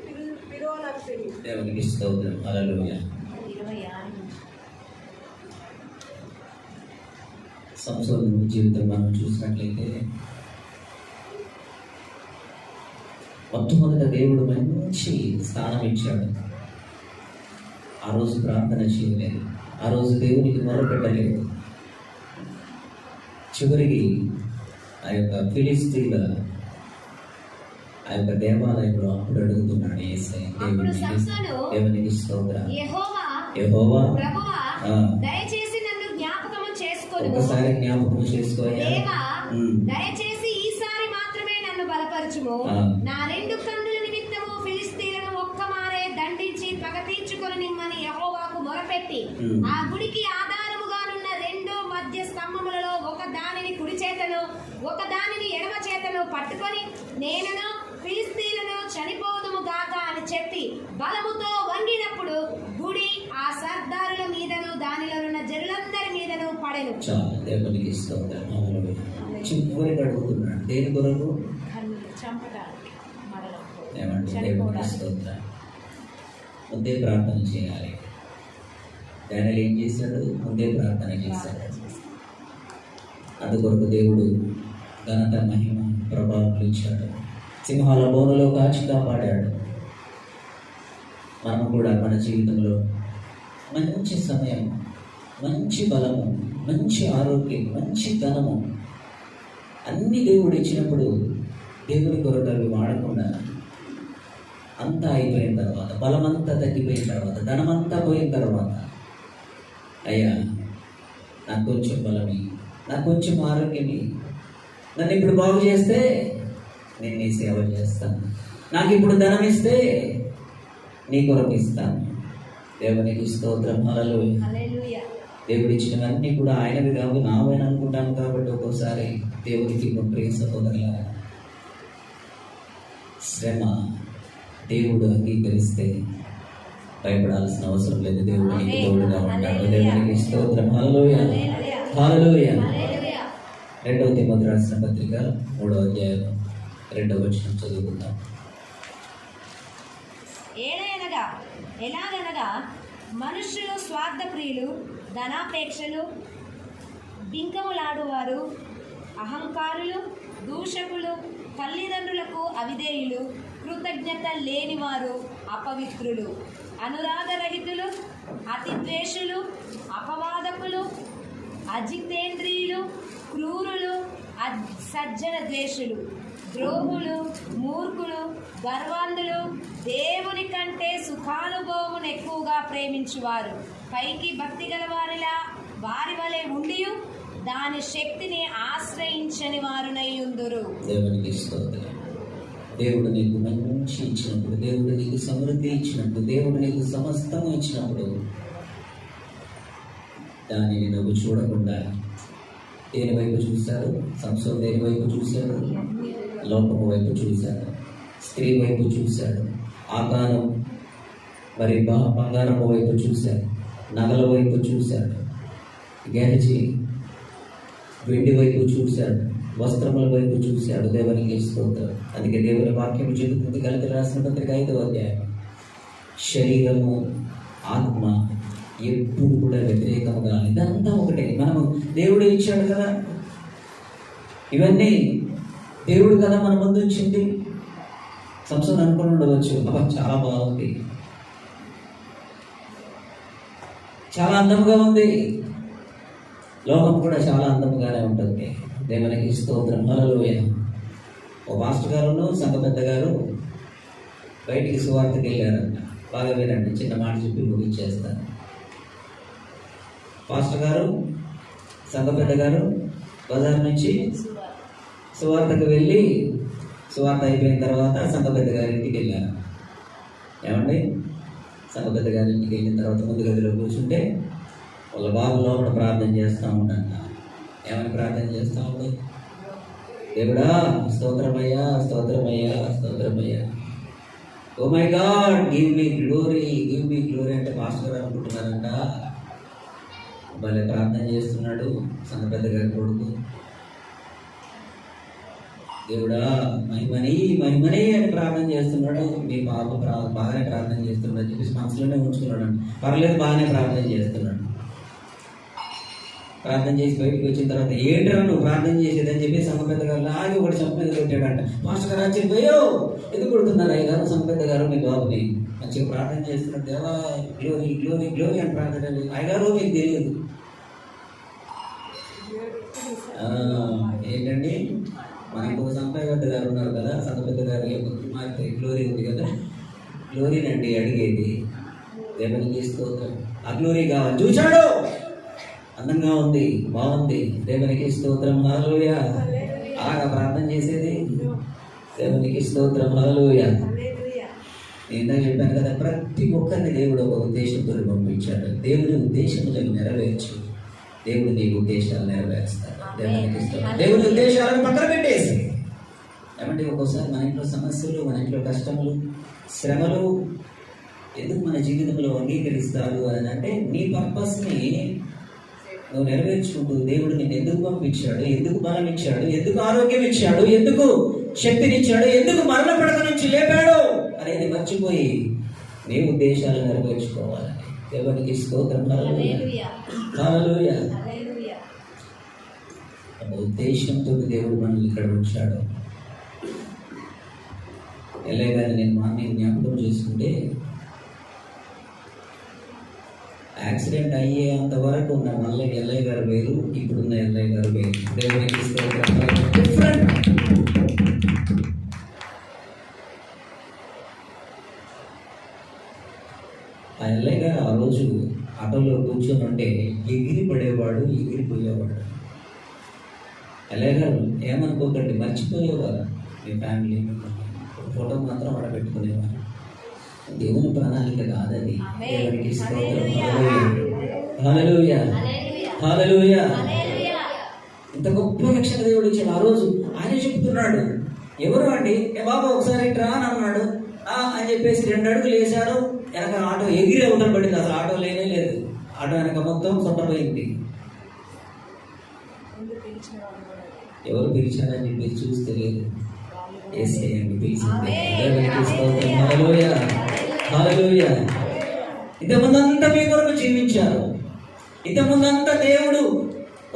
పిలువనంపిరి. దేవునికి స్తోత్రం. హల్లెలూయా. సంసోను జీవితం మనం చూసినట్లయితే మొట్టమొదట దేవుడు మంచి స్థానం ఇచ్చాడు. ఆ రోజు ప్రార్థన చేయలేదు, ఆ రోజు దేవునికి మొరపెట్టలేదు. చివరికి ఆ యొక్క ఫిలిస్తీన్ల ఆ యొక్క దేవాలయంలో అప్పుడు అడుగుతున్నాడు యేసయ్య, దేవునికి స్తోత్రం. యెహోవా దయచేసి నన్ను జ్ఞాపకం చేసుకోను, ఒకసారి జ్ఞాపకం చేసుకోయా, దయచేసి ఈసారి మాత్రమే నన్ను బలపరచుము. నా రెండు కన్నుల నిమిత్తము ఫిలిస్తీయులను ఒక్కమారే దండించి పగ తీర్చుకొని నిమ్మని యెహోవాకు మొరపెట్టి ఆ గుడికి ఆధారముగానున్న రెండు మధ్య స్తంభములలో ఒక దానిని కుడి చేతను ఒక దానిని ఎడమ చేతను పట్టుకొని నేనును ఫిలిస్తీయులను చనిపోదుము గాక అని చెప్పి బలముతో వంగినప్పుడు గుడి ఆ సర్దారుల మీదను దానిలో ఉన్న జనులందరి మీదను పడెను. దేవునికి స్తోత్రం. చివరికి అడుగుతున్నాడు దేని కొరకు? దేవునికి స్తోత్రం. ముందే ప్రార్థన చేయాలి. దానిలో ఏం చేశాడు? ముందే ప్రార్థన చేశాడు. అందుకొరకు దేవుడు ఘనత, మహిమ, ప్రభావం ఇచ్చాడు. సింహాల బోనులో కాచి కాపాడాడు. మనం కూడా మన జీవితంలో మంచి సమయం, మంచి బలము, మంచి ఆరోగ్యం, మంచి ధనము అన్ని దేవుడు ఇచ్చినప్పుడు దేవుడి కొరకు అవి వాడకుండా అంతా అయిపోయిన తర్వాత, బలమంతా తగ్గిపోయిన తర్వాత, ధనమంతా పోయిన తర్వాత, అయ్యా నాకు కొంచెం బలమి, నాకు కొంచెం ఆరోగ్యమి, నన్ను ఇప్పుడు బాగు చేస్తే నేను నీ సేవ చేస్తాను, నాకు ఇప్పుడు ధనం ఇస్తే నీ కొరకు ఇస్తాను. దేవునికి స్తోత్రం. హల్లెలూయా. దేవుడు ఇచ్చినవన్నీ కూడా ఆయనవి కావు, నావైనా అనుకుంటాను. కాబట్టి ఒక్కోసారి దేవునికి ప్రియ సహోదరుల శ్రమ దేవుడు అంగీకరిస్తే భయపడాల్సిన అవసరం లేదు. దేవుడు నీకు తోడుగా ఉంటాడు. దేవునికి స్తోత్రం. హల్లెలూయా. హల్లెలూయా. 2వ తిమోతి రాసిన పత్రిక 3వ అధ్యాయం 2వ వచనం చదువుకుందాం. ఎలాగనగా మనుష్యులు స్వార్థప్రియులు, ధనాపేక్షలు, బింకములాడువారు, అహంకారులు, దూషకులు, తల్లిదండ్రులకు అవిధేయులు, కృతజ్ఞత లేనివారు, అపవిత్రులు, అనురాగరహితులు, అతిద్వేషులు, అపవాదకులు, అజితేంద్రియులు, క్రూరులు, సజ్జన ద్వేషులు, ద్రోహులు, మూర్ఖులు, గర్వాంధులు, దేవుని కంటే సుఖానుభవమును ఎక్కువగా ప్రేమించువారు, పైకి భక్తి గల వారి వలె ఉండి దాని శక్తిని ఆశ్రయించని వారునై ఉందురు. దేవునికి స్తోత్రం. దేవుడు నీకు మంచి ఇచ్చినప్పుడు, దేవుడు నీకు సమృద్ధి ఇచ్చినప్పుడు, దేవుడు నీకు సమస్తము ఇచ్చినప్పుడు దానిని నువ్వు చూడకుండా దేని వైపు చూశారు? సంసోను దేని వైపు చూశాడు? లోకము వైపు చూశాడు, స్త్రీ వైపు చూశాడు, ఆకారం మరి బంగారము వైపు చూశాడు, నగల వైపు చూశాడు. గెహజీ వెండి వైపు చూశాడు, వస్త్రముల వైపు చూశాడు. దేవునికి స్తోత్రం. అందుకే దేవుని వాక్యం చెబుతుంది, గలతీయులకు రాసిన పత్రిక 5వ అధ్యాయం, శరీరము ఆత్మ ఎప్పుడు కూడా వ్యతిరేకముగా, ఇదంతా ఒకటే. మనము దేవుడు ఇచ్చాడు కదా, ఇవన్నీ దేవుడు కదా మన ముందు ఉంచింది. సంసోను అనుకుని ఉండవచ్చు, అబ్బా చాలా బాగుంది, చాలా అందంగా ఉంది. లోకం కూడా చాలా అందంగానే ఉంటుంది. దేవునికి స్తోత్రం. హల్లెలూయా. ఓ మాస్టర్ గారును సంఘ పెద్ద గారు బయటికి సువార్తకి వెళ్ళారంట. బాగా వినండి, చిన్న మాట చెప్పి ముగించేస్తాను. మాస్టర్ గారు సంఘ పెద్ద గారు బజార్ నుంచి సువార్తకు వెళ్ళి, సువార్త అయిపోయిన తర్వాత సంఘ పెద్ద గారి ఇంటికి వెళ్ళారు. ఏమండి, సంఘ పెద్ద గారి ఇంటికి వెళ్ళిన తర్వాత ముందు గదిలో కూర్చుంటే వాళ్ళ బాబు లోపల ప్రార్థన చేస్తూ ఉంటాను. ఏమని ప్రార్థన చేస్తూ ఉంటాడు? దేవుడా స్తోత్రమయ్యా, స్తోత్రమయ్యా, స్తోత్రమయ్యా, oh my God give me glory, give me glory అంటే మాస్టర్ గారు అనుకుంటున్నారంట. భలే ప్రార్థన చేస్తున్నాడు సంఘ పెద్ద గారి కొడుకు. దేవుడా మహిమని మహిమని అని ప్రార్థన చేస్తున్నాడు. మీ పాప బాగానే ప్రార్థన చేస్తున్నాడు అని చెప్పేసి మనసులోనే ఉంచుకున్నాడు. పర్లేదు, బాగానే ప్రార్థన చేస్తున్నాడు. ప్రార్థన చేసి బయటకు వచ్చిన తర్వాత, ఏంట్రా నువ్వు ప్రార్థన చేసేదని చెప్పి సంఘ పెద్ద గారు లాగి ఒకటి సంఘ పెద్ద కొట్టాడంట. మాస్టర్ గారు ఆశ్చర్యపోయో, ఎందుకు కొడుతున్నారు అయ్య గారు? సంఘ పెద్ద గారు మీ బాబుని మంచిగా ప్రార్థన చేస్తున్నాడు. దేవా గ్లోరీ గ్లోరీ గ్లోరీ అని ప్రార్థన. అయ్యగారు మీకు తెలియదు ఏంటండి, మనకు ఒక సంపయ్య పెద్ద గారు ఉన్నారు కదా, సంఘ పెద్ద గారు కుమార్తె గ్లోరీ ఉంది కదా, గ్లోరీనండి అడిగేది. దేవునికి స్తోత్రం. ఆ గ్లోరీ కావాలి. చూశాడు, అందంగా ఉంది, బాగుంది. దేవునికి స్తోత్రం. హల్లెలూయా. అలాగా ప్రార్థన చేసేది. దేవునికి స్తోత్రం. హల్లెలూయా. నేను చెప్పాను కదా, ప్రతి ఒక్కరిని దేవుడు ఒక ఉద్దేశంతో పంపించాడు. దేవుని ఉద్దేశములను నెరవేర్చు. దేవుడు నీ ఉద్దేశాలు నెరవేరుస్తాడు. దేవునికి స్తోత్రం. దేవుని ఉద్దేశాలను పక్కన పెట్టేసి, ఏమంటే ఒక్కోసారి మన ఇంట్లో సమస్యలు, మన ఇంట్లో కష్టములు, శ్రమలు ఎందుకు మన జీవితంలో అంగీకరిస్తారు అని అంటే, నీ పర్పస్ని నువ్వు నెరవేర్చుకుంటూ దేవుడు నిన్ను ఎందుకు పంపించాడు, ఎందుకు బలం ఇచ్చాడు, ఎందుకు ఆరోగ్యం ఇచ్చాడు, ఎందుకు శక్తినిచ్చాడు, ఎందుకు మరణ పడక నుంచి లేపాడు అనేది మర్చిపోయి నీ ఉద్దేశాలు నెరవేర్చుకోవాలని. దేవునికి స్తోత్రం. హల్లెలూయా. హల్లెలూయా. ఉద్దేశంతో దేవుడు మనల్ని ఇక్కడ ఉంచాడు. ఎలాగని నేను మార్నింగ్ జ్ఞాపకం చేసుకుంటే, యాక్సిడెంట్ అయ్యేంత వరకు ఉన్న మళ్ళీ ఎల్లయ్య గారు వేరు, ఇప్పుడున్న ఎల్లయ్య గారు వేరు. దేవునికి డిఫరెంట్. ఆ ఎల్లయ్య గారు ఆ రోజు ఆటోలో కూర్చొని ఉంటే ఎగిరి పడేవాడు, ఎగిరిపోయేవాడు. ఎల్లయ్య గారు ఏమనుకోకండి, మర్చిపోయేవారు మీ ఫ్యామిలీ, ఫోటో మాత్రం ఆడ పెట్టుకునేవారు. దేవుని ప్రణాళిక కాదది. దేవునికి స్తోత్రం. హల్లెలూయా. హల్లెలూయా. ఇంత గొప్ప రక్షణ దేవుడు ఇచ్చాడు. ఆ రోజు ఆయన చెప్తున్నాడు, ఎవరు అండి, ఏ బాబా ఒకసారి రా అని అన్నాడు. అని చెప్పేసి 2 అడుగులు వేశారు. వెనక ఆటో ఎగిరి అవతల పడింది. అసలు ఆటో లేనే లేదు. ఆటో వెనక మొత్తం సొట్టపోయింది. ఎవరు పిలిచారని చెప్పేసి చూస్తే లేదు. యేసయ్యని పిలిచింది. దేవునికి స్తోత్రం. హల్లెలూయా. హల్లెలూయా. ఇంతకుముందంతా మీ కొరకు జీవించారు. ఇంతకుముందంతా దేవుడు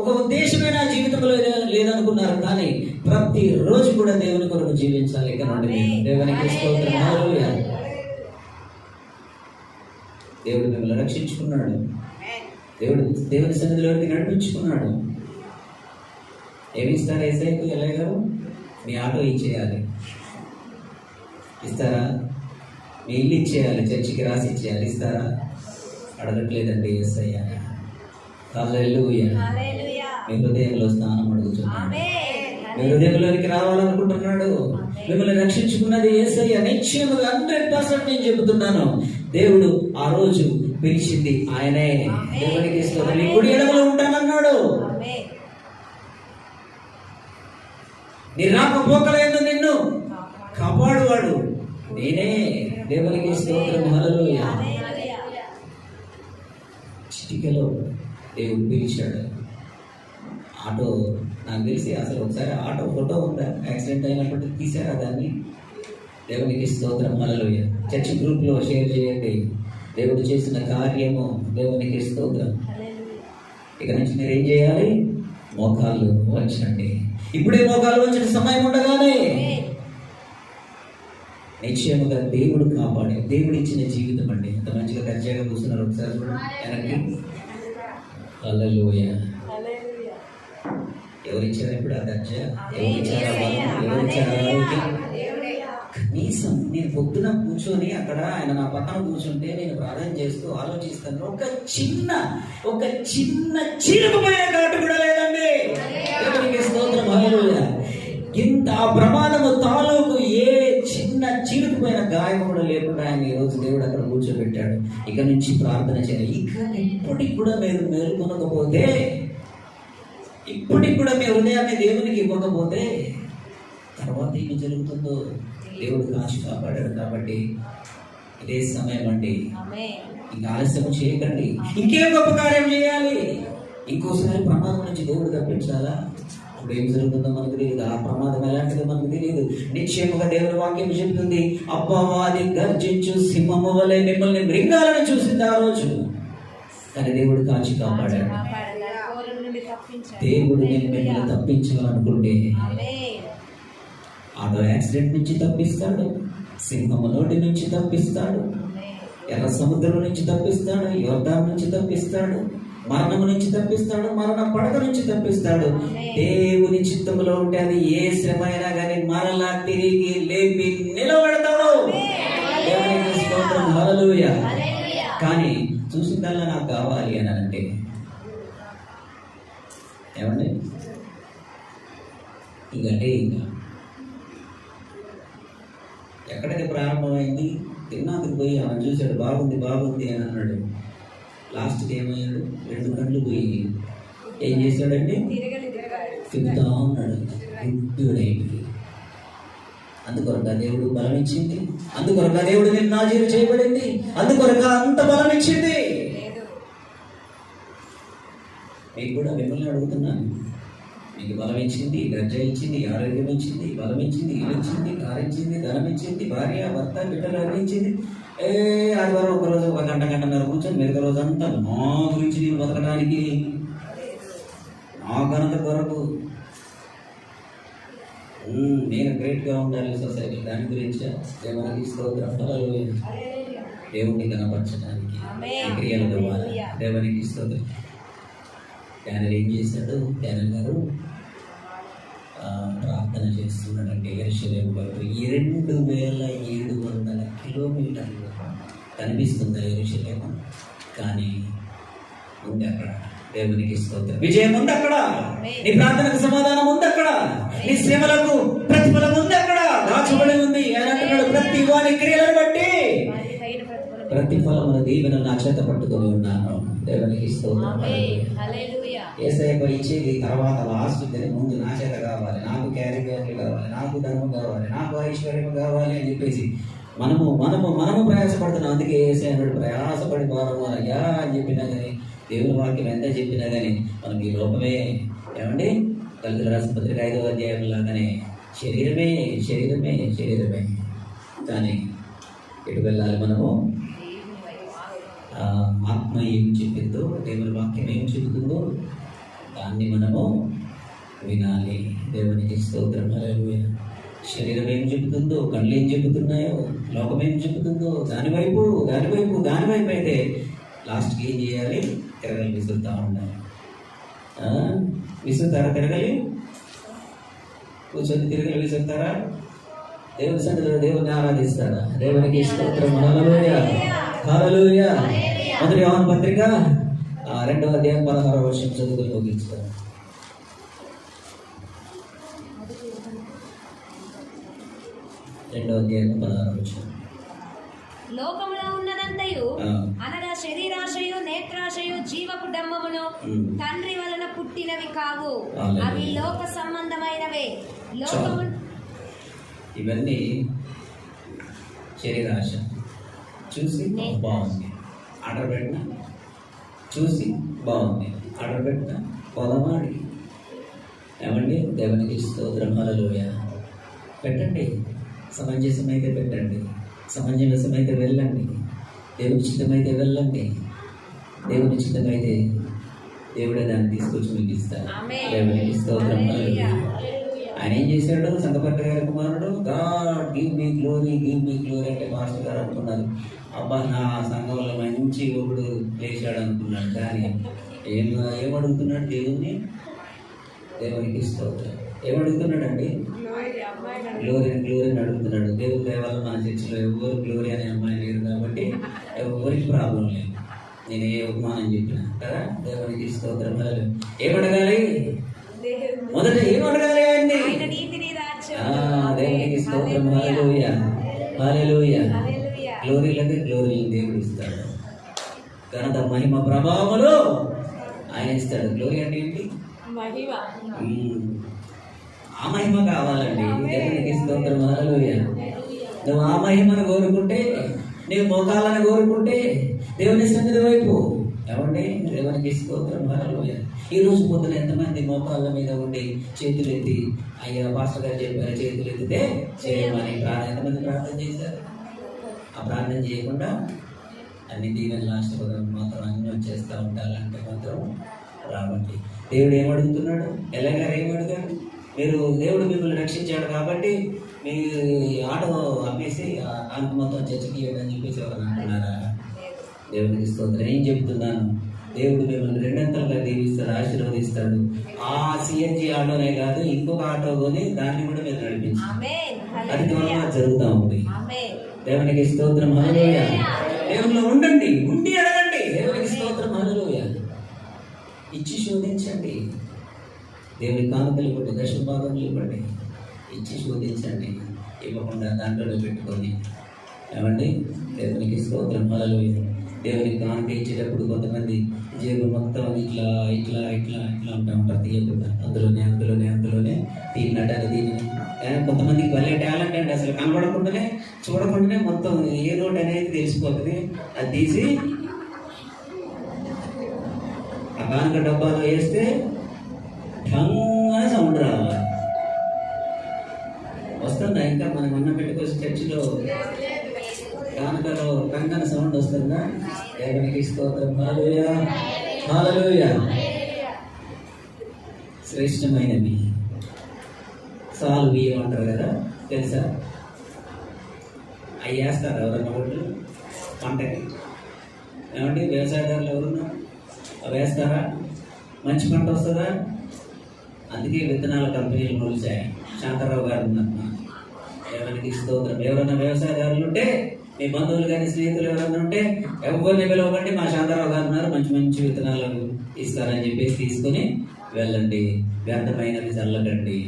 ఒక ఉద్దేశమైన జీవితంలో లేదనుకున్నారు. కానీ ప్రతి రోజు కూడా దేవుని కొరకు జీవించాలి. ఇక నుండి దేవునికి స్తోత్రం. హల్లెలూయా. దేవుడు మిమ్మల్ని రక్షించుకున్నాడు. దేవుని సన్నిధిలోకి నడిపించుకున్నాడు. ఏమి ఇస్తారు యేసయ్యకు? ఎల్లయ్య గారు మీ ఆటో ఇచ్చేయాలి. ఇస్తారా? మీ ఇల్లు ఇచ్చేయాలి, చర్చికి రాసి ఇచ్చేయాలి. ఇస్తారా? అడగట్లేదండి యేసయ్య. హల్లెలూయా. మీ హృదయంలో స్థానం అడుగుతున్నాడు. మీ హృదయంలోనికి రావాలనుకుంటున్నాడు. మిమ్మల్ని రక్షించుకున్నది యేసయ్య. నిశ్చయముగా 100% నేను చెబుతున్నాను, దేవుడు ఆ రోజు పిలిచింది ఆయనే. దేవునికి స్తోత్రం. నీ కుడి ఎడమలో ఉంటానన్నాడు. నీ రాకపోకలందు నిన్ను కాపాడువాడు నేనే. దేవునికి స్తోత్రం. హల్లెలూయా. చిటికెలో దేవుడు పిలిచాడు. ఆటో నాకు తెలిసి అసలు ఒకసారి ఆటో ఫోటో ఉందా యాక్సిడెంట్ అయినప్పుడు తీసారా దాన్ని? దేవునికి స్తోత్రం, హల్లెలూయా. చర్చ్ గ్రూప్లో షేర్ చేయండి. దేవుడు చేసిన కార్యము దేవునికి స్తోత్రం. ఇక నుంచి మీరు ఏం చేయాలి? మోకాళ్ళు వంచండి. ఇప్పుడే మోకాళ్ళు వంచిన సమయం ఉండగానే నిశ్చయముగా దేవుడు కాపాడే, దేవుడు ఇచ్చిన జీవితం అండి. ఎంత మంచిగా దర్జాగా కూర్చున్నారు ఒకసారి వెనక్కి. హల్లెలూయా. ఎవరిచ్చారు ఇప్పుడు ఆ దర్జా? ఎవరిచ్చారు ఆ బలం? ఎవరిచ్చారు ఆ ఆరోగ్యం? కనీసం నేను పొద్దున కూర్చొని అక్కడ ఆయన నా పక్కన కూర్చుంటే నేను ప్రార్థన చేస్తూ ఆలోచిస్తాను, ఒక చిన్న చీరకమైన ఘాటు కూడా లేదండి. దేవునికి స్తోత్రం, హల్లెలూయా. ఇంత ఆ ప్రమాదము తాలూకు ఏ చిన్న చీరుకుపోయిన గాయం కూడా లేకుండా ఆయన ఈరోజు దేవుడు అక్కడ కూర్చోబెట్టాడు. ఇక నుంచి ప్రార్థన చేయాలి. ఇక ఇప్పటికి కూడా మీరు మేలుకొనకపోతే, ఇప్పటికి కూడా మీ హృదయాన్ని దేవునికి ఇవ్వకపోతే తర్వాత ఏమి జరుగుతుందో దేవుడు కాచి కాపాడాడు. కాబట్టి ఇదే సమయం అండి, ఇంకా ఆలస్యం చేయకండి. ఇంకేం గొప్ప కార్యం చేయాలి? ఇంకోసారి ప్రమాదం నుంచి దేవుడు తప్పించాలా? అప్పుడు ఏం జరుగుతుందో మనకు తెలియదు. ఆ ప్రమాదం ఎలాంటిదో మనకు తెలియదు. నిశ్చయముగా దేవుని వాక్యం చెబుతుంది, అపవాది గర్జించు సింహము వలె మిమ్మల్ని మృంగాలను చూసింది ఆ రోజు, కానీ దేవుడు కాచి కాపాడాడు. దేవుడు నేను మిమ్మల్ని తప్పించాలనుకుంటే ఆటో యాక్సిడెంట్ నుంచి తప్పిస్తాడు, సింహము నోటి నుంచి తప్పిస్తాడు, ఎర్ర సముద్రం నుంచి తప్పిస్తాడు, యోర్దాను నుంచి తప్పిస్తాడు, మరణము నుంచి తప్పిస్తాడు, మరణ పడక నుంచి తప్పిస్తాడు. దేవుని చిత్తములో ఉంటే అది ఏ శ్రమ అయినా కానీ మరలా తిరిగి లేపి నిలబడతాడు. దేవునికి స్తోత్రం, హల్లెలూయా. కానీ చూసిందల్లా నాకు కావాలి అని అంటే ఏమండి? ఇంకంటే ఇంకా ఎక్కడికి ప్రారంభమైంది? తిన్నాకి పోయి ఆమె చూశాడు, బాగుంది బాగుంది అని అన్నాడు. లాస్ట్కి ఏమయ్యాడు? 2 కళ్ళు పోయి ఏం చేశాడండి? తిరుగుతా ఉన్నాడు. గుడ్డుడైపోయి. అందుకొరక దేవుడు బలం ఇచ్చింది, అందుకొరక దేవుడు నిన్ను నాజీరు చేయబడింది, అందుకొరక అంత బలం ఇచ్చింది. మీకు కూడా మిమ్మల్ని అడుగుతున్నాను, మీకు బలం ఇచ్చింది, గర్జ ఇచ్చింది, ఆరోగ్యం ఇచ్చింది, బలం ఇచ్చింది, ఇల్లు ఇచ్చింది, కారు ఇచ్చింది, ధనం ఇచ్చింది, భార్య భర్త బిడ్డలు అందించింది. ఆదివారం ఒకరోజు 1 గంటన్నర కూర్చొని మిగతా రోజు అంతా నా గురించి నేను బతకడానికి, నా ఘనత కొరకు నేను గ్రేట్గా ఉండాలి సొసైటీ, దాని గురించి దేవునికి స్తోత్రం, హల్లెలూయా. దేవుణ్ణి కనపరచడానికి క్రియల ద్వారా దేవునికి స్తోత్రం. డానియల్ ఏం చేశాడు? డానియల్ గారు ప్రార్థన చేస్తున్నాడంటే యెరూషలేము వైపు 2700 కిలోమీటర్లు కనిపిస్తుంది యెరూషలేము, కానీ ఉంది అక్కడ. దేవునికి స్తోత్రం. విజయం ఉంది అక్కడ, నీ ప్రార్థనకు సమాధానం ఉంది అక్కడ, నీ శ్రమలకు ప్రతిఫలం ఉంది అక్కడ, దాచబడి ఉంది. ఆయన అంటున్నాడు, ప్రతి వాని క్రియలను బట్టి ప్రతిఫలమును దీవెన నా చేత పట్టుకొని ఉన్నాను. దేవునికి స్తోత్రం. యేసయ్యకు ఇచ్చేది తర్వాత లాస్ట్ ముందు నా చేత కావాలి, నాకు క్యారీ బ్యాగ్లు కావాలి, నాకు ధర్మం కావాలి, నాకు ఐశ్వర్యం కావాలి అని చెప్పేసి మనము ప్రయాసపడుతున్నాం. అందుకే యేసయ్య అన్నాడు, ప్రయాసపడి భారము అయ్యా అని చెప్పినా కానీ, దేవుని వాక్యం ఎంత చెప్పినా కానీ మనకి ఈ లోపమే. ఏమండి? దళితుల రాసిన పత్రిక 5వ అధ్యాయం లాగానే శరీరమే శరీరమే శరీరమే. కానీ ఎటు వెళ్ళాలి మనము? ఆత్మ ఏం చెప్పిందో, దేవుని వాక్యం ఏం చెబుతుందో దాన్ని మనము వినాలి. దేవునికి స్తోత్రం, హల్లెలూయా. శరీరం ఏం చెబుతుందో, కళ్ళు ఏం చెబుతున్నాయో, లోకం ఏం చెబుతుందో దానివైపు అయితే లాస్ట్కి ఏం చేయాలి? తిరగలి విసురుతూ ఉండాలి. విసురుతారా? తిరగలి కూర్చొని తిరగలి విసురుతారా? దేవుని సన్నిధిలో దేవుని ఆరాధిస్తారా? దేవునికి స్తోత్రం, హల్లెలూయా, హల్లెలూయా. 1 యోహాను పత్రిక 2వ అధ్యాయం 16వ వచనం చదువుకొని ముగిస్తాను. లోకములో ఉన్నదంతయు అనగా శరీరాశయు నేత్రాశయు జీవపు డమ్మమును తండ్రి వలన పుట్టినవి కావు, అవి లోక సంబంధమైనవే. లోకము ఇవన్నీ శరీరాశ. చూసి బాగుంది, ఆర్డర్ పెట్టిన చూసి బాగుంది, ఆర్డర్ పెట్టినా పోదామాడి ఏమండి? దేవునికి స్తోత్రం, హల్లెలూయా. పెట్టండి, సమంజసమైతే పెట్టండి, సమంజసమైతే వెళ్ళండి, దేవుని చిత్తమైతే వెళ్ళండి. దేవుని చిత్తమైతే దేవుడే దాన్ని తీసుకొచ్చి మీకు ఇస్తారు. దేవునికి స్తోత్రం, హల్లెలూయా. ఆయన ఏం చేశాడు? సంగపట్ట గారి కుమారుడు, God give me glory, give me glory అంటే మాస్టర్ గారు అనుకున్నారు, అబ్బా నా సంఘంలో మంచి యువకుడు లేచాడు అనుకున్నాడు. కానీ ఏమడుగుతున్నాడు దేవుణ్ణి? దేవునికి స్తోత్రం. ఏమడుగుతున్నాడండి? గ్లోరీని అడుగుతున్నాడు. దేవుని దేవాల మన చర్చిలో ఎవరు గ్లోరీ అనే అమ్మాయి లేరు కాబట్టి ఎవరికి ప్రాబ్లం లేదు. నేను ఏ ఉపమానం చెప్పినా కదా. దేవునికి స్తోత్రం. ఏమడగాలి? మొదట ఏమడగాలి అండి? దేవునికి స్తోత్రం, హల్లెలూయా, హల్లెలూయా. గ్లోరీలకి గ్లోరీని దేవుడు ఇస్తాడు. ఘనత, మహిమ, ప్రభావములు ఆయన ఇస్తాడు. గ్లోరీ అంటే ఏంటి? ఆ మహిమ కావాలండి. దేవునికి స్తోత్రం, హల్లెలూయా. నువ్వు ఆ మహిమను కోరుకుంటే, నీవు మోకాలను కోరుకుంటే దేవుని సన్నిధి వైపు ఏమండి? దేవునికి స్తోత్రం, హల్లెలూయా. ఈ రోజు పొద్దున ఎంతమంది మోకాళ్ళ మీద ఉండి చేతులు ఎత్తి, అయ్యా పాస్టర్ గారు చెప్పారు చేతులు ఎత్తితే చేయమని ఎంతమంది ప్రార్థన చేశారు? ఆ ప్రార్థన చేయకుండా అన్ని దీవెనలు ఆశీర్వాదం మాత్రం అన్నీ వచ్చేస్తూ ఉంటారంటే మాత్రం రావండి. దేవుడు ఏమడుగుతున్నాడు? ఎలాగారు ఏమడుగాడు? మీరు దేవుడు మిమ్మల్ని రక్షించాడు కాబట్టి మీ ఆటో అమ్మేసి అంత మొత్తం చర్చకి ఇవ్వడం చెప్పేసి ఎవరు అంటున్నారా? దేవునికి స్తోత్రం. ఏం చెప్తున్నాను? దేవుడు మిమ్మల్ని రెండంతలుగా దీవిస్తాడు, ఆశీర్వదిస్తాడు. ఆ సిఎన్జి ఆటోనే కాదు, ఇంకొక ఆటో కొని దాన్ని కూడా మీరు నడిపించాలి. అది త్వరగా జరుగుతూ ఉంది. దేవునికి స్తోత్రం, హల్లెలూయా. దేవునిలో ఉండండి, ఉండి అడగండి. దేవునికి స్తోత్రం, హల్లెలూయా. ఇచ్చి శోధించండి. దేవుని కానుకలు ఇవ్వండి, దశభాగములు ఇవ్వండి, ఇచ్చి శోధించండి. ఇవ్వకుండా దాంట్లో పెట్టుకొని ఏమండి? దేవునికి స్తోత్రం, హల్లెలూయా. దేవునికి కానుక ఇచ్చేటప్పుడు కొంతమంది జేబు మొత్తం ఇట్లా ఇట్లా ఇట్లా ఇట్లా ఉంటా ఉంటారు, తీయకుండా అందులోనే తీసినట్టు దీని. కొంతమందికి భలే టాలెంట్ అండి, అసలు కనబడకుండానే చూడకుండానే మొత్తం ఏ రోడ్ అనేది తెలిసిపోతుంది. అది తీసి ఆ కానుక డబ్బాలో వేస్తే ఠంగానే సౌండ్ రావాలి. వస్తుందా? ఇంకా మనం అన్నం పెట్టుకొచ్చి చర్చిలో కానుకలో కంకణ సౌండ్ వస్తుందా? దేవునికి స్తోత్రం, హల్లెలూయా, హల్లెలూయా. శ్రేష్టమైనవి సాలు బియ్యం అంటారు కదా, తెలుసా? అవి వేస్తారు ఎవరన్నా వాళ్ళు పంటకి. ఏమంటే వ్యవసాయదారులు ఎవరున్నా వేస్తారా? మంచి పంట వస్తుందా? అందుకే విత్తనాల కంపెనీలు మొలిచాయి. శాంతారావు గారు ఉన్నారు. దేవునికి స్తోత్రం. ఎవరైనా వ్యవసాయదారులు ఉంటే, మీ బంధువులు కానీ స్నేహితులు ఎవరైనా ఉంటే ఎవరిని పిలవకండి, మా శాంతారావు గారు ఉన్నారు, మంచి మంచి విత్తనాలు ఇస్తారని చెప్పేసి తీసుకొని వెళ్ళండి. వ్యర్థమైనవి చల్లకండి.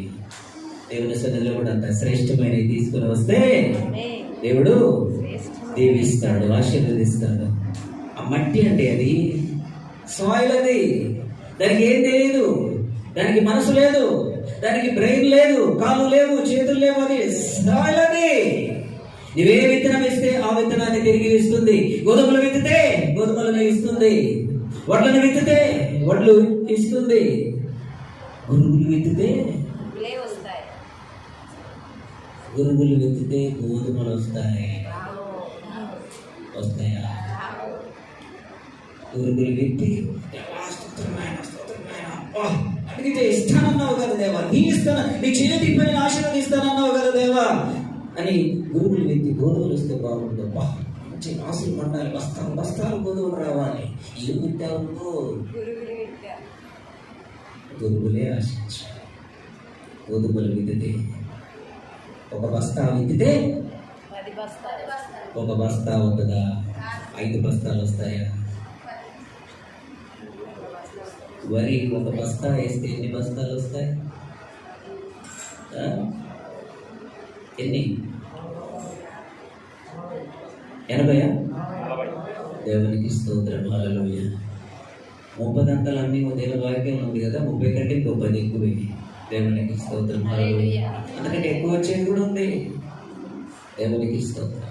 దేవుని సన్నిధిలో కూడా అంత శ్రేష్టమైనవి తీసుకుని వస్తే దేవుడు దీవిస్తాడు, ఆశీర్వదిస్తాడు. ఆ మట్టి అంటే అది సాయిల్, అది దానికి ఏం తెలియదు, దానికి మనసు లేదు, దానికి బ్రెయిన్ లేదు, కాళ్ళు లేవు, చేతులు లేవు. అది సాయిల్. అది నువ్వే విత్తనం ఇస్తే ఆ విత్తనాన్ని తిరిగి ఇస్తుంది. గోధుమలు విత్తితే గోధుమలను ఇస్తుంది, వడ్లను విత్తితే వడ్లు ఇస్తుంది, గురుగులు విత్తితే గురుగులు విత్తితే గోధుమలు వస్తాయా? గురుగులు విత్తి అడిగితే ఇస్తానన్నావు కదా దేవా, నీ ఇస్తాను, నీ చేతి పని ఆశీర్వదిస్తానన్నావు కదా దేవా అని గురుగులు విత్తి గోధుమలు వస్తే బాగుండబ్బా, మంచి రాసులు పండాలి, బస్తాలు బస్తాలు గోధుమలు రావాలి. ఏం విత్తావు? గురుగులే ఆశించాలి. గోధుమలు విత్తితే ఒక బస్తా విత్తితే ఒక బస్తా అవుతుందా? 5 బస్తాలు వస్తాయా? వరి ఒక బస్తా వేస్తే ఎన్ని బస్తాలు వస్తాయి? ఎన్ని? 80? దేవునికి స్తోత్రం, హల్లెలూయా. 30 దంతలన్నీ దేవుని వాక్యం ఉంది కదా, 30 కంటే ఇంకో 10 ఎక్కువ. దేవునికి స్తోత్రం, హల్లెలూయా. అందుకంటే ఎక్కువ వచ్చేది కూడా ఉంది. దేవునికి స్తోత్రం.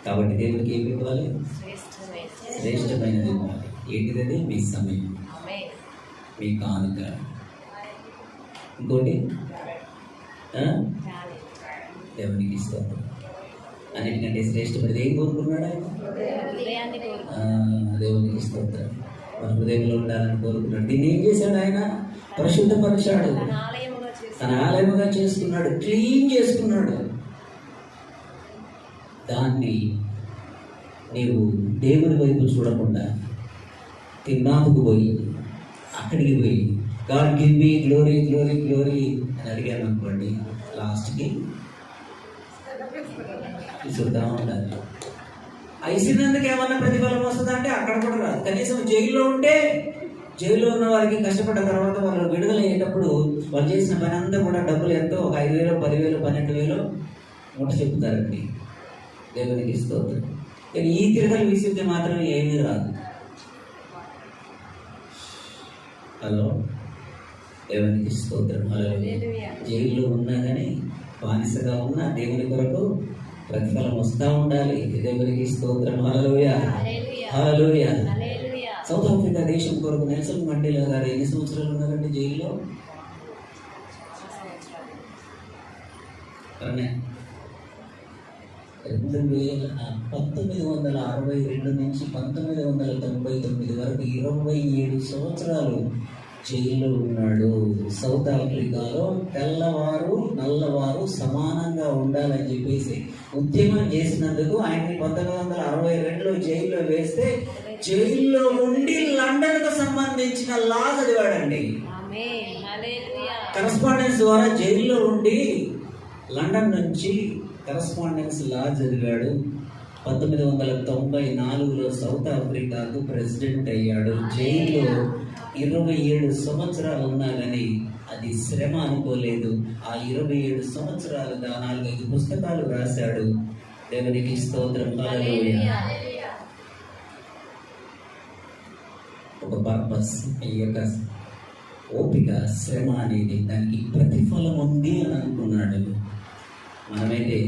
కాబట్టి దేవునికి ఏమి ఇవ్వాలి? శ్రేష్టమైనది ఇవ్వాలి. ఏంటిది? మీ సమయం. మీ కానుక. ఇంకోటి దేవునికి స్తోత్రం. అన్నిటికంటే శ్రేష్టపడిది ఏం కోరుకున్నాడు ఆయన? దేవునికి స్తోత్రం. మన హృదయంలో ఉండాలని కోరుకున్నాడు. దీన్ని ఏం చేశాడు ఆయన? పరిశుద్ధపరిచాడు, తన ఆలయముగా చేసుకున్నాడు, క్లీన్ చేసుకున్నాడు. దాన్ని నీవు దేవుని వైపు చూడకుండా తిన్నాముకు పోయి అక్కడికి పోయి God give me glory glory glory అని అడిగాను అనుకోండి, లాస్ట్కి ఇసురుతా ఉండాలి. ఐసినందుకు ఏమన్నా ప్రతిఫలం వస్తుందా అంటే అక్కడ కూడా రాదు. కనీసం జైల్లో ఉంటే, జైల్లో ఉన్న వారికి కష్టపడ్డ తర్వాత వాళ్ళు విడుదల అయ్యేటప్పుడు వాళ్ళు చేసిన పని అంతా కూడా డబ్బులు ఎంతో ఒక 5,000, 10,000, 12,000 ముట్ట చెప్తారండి. దేవునికి స్తోత్రం. కానీ ఈ తిరగలు విసిరితే మాత్రం ఏమీ రాదు. హలో, దేవునికి స్తోత్రం. హలో, జైల్లో ఉన్నా కానీ బానిసగా ఉన్నా దేవుని కొరకు ప్రతిఫలం వస్తూ ఉండాలి. దేవునికి స్తోత్రం. హల్లెలూయా, హల్లెలూయా. సౌత్ ఆఫ్రికా దేశం కొరకు నెల్సన్ మండేలా గారు ఎన్ని సంవత్సరాలు ఉన్నారండి జైల్లో? 1962 నుంచి 1999 వరకు 27 సంవత్సరాలు జైల్లో ఉన్నాడు. సౌత్ ఆఫ్రికాలో తెల్లవారు నల్లవారు సమానంగా ఉండాలని చెప్పేసి ఉద్యమం చేసినందుకు ఆయన్ని 1962లో జైల్లో వేస్తే జైల్లో ఉండి లండన్కు సంబంధించిన లా చదివాడండి. కరస్పాండెన్స్ ద్వారా జైల్లో ఉండి లండన్ నుంచి కరస్పాండెన్స్ లా చదివాడు. 1994లో సౌత్ ఆఫ్రికాకు ప్రెసిడెంట్ అయ్యాడు. జైల్లో 27 సంవత్సరాలు ఉన్నా కానీ అది శ్రమ అనుకోలేదు. ఆ 27 సంవత్సరాలుగా 4-5 పుస్తకాలు రాశాడు. దేవునికి స్తోత్రం. హల్లెలూయా. ఒక పర్పస్, ఈ యొక్క ఓపిక, శ్రమ అనేది దానికి ప్రతిఫలం ఉంది అని అనుకున్నాడు. మనమైతే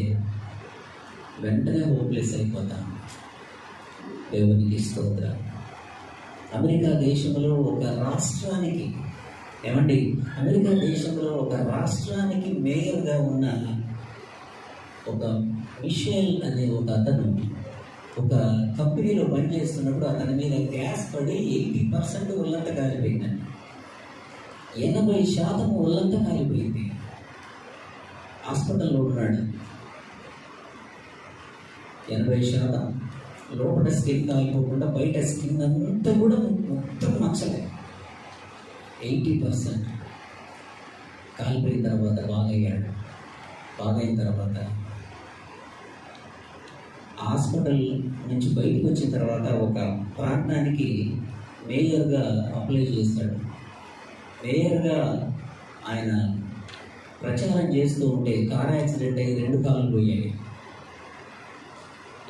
వెంటనే హోప్లెస్ అయిపోతాం. దేవునికి స్తోత్రం. అమెరికా దేశంలో ఒక రాష్ట్రానికి, ఏమండి, అమెరికా దేశంలో ఒక రాష్ట్రానికి మేయర్గా ఉన్న ఒక మిషేల్ అనే ఒక అతను ఒక కంపెనీలో పనిచేస్తున్నప్పుడు అతని మీద గ్యాస్ పడి 80% ఒళ్ళంతా కాలిపోయిందండి. 80% ఒళ్ళంతా కాలిపోయింది. హాస్పిటల్లో ఉన్నాడు. 80% లోపల స్కిన్ కాలిపోకుండా బయట స్కిన్ అంతా కూడా మొత్తం మచ్చలే. 80% కాలిపోయిన తర్వాత బాగయ్యాడు. బాగైన తర్వాత హాస్పిటల్ నుంచి బయటకు వచ్చిన తర్వాత ఒక ప్రాంతానికి మేయర్గా అప్లై చేస్తాడు. మేయర్గా ఆయన ప్రచారం చేస్తూ ఉంటే కార్ యాక్సిడెంట్ అయ్యి 2 కాళ్ళు పోయాయి.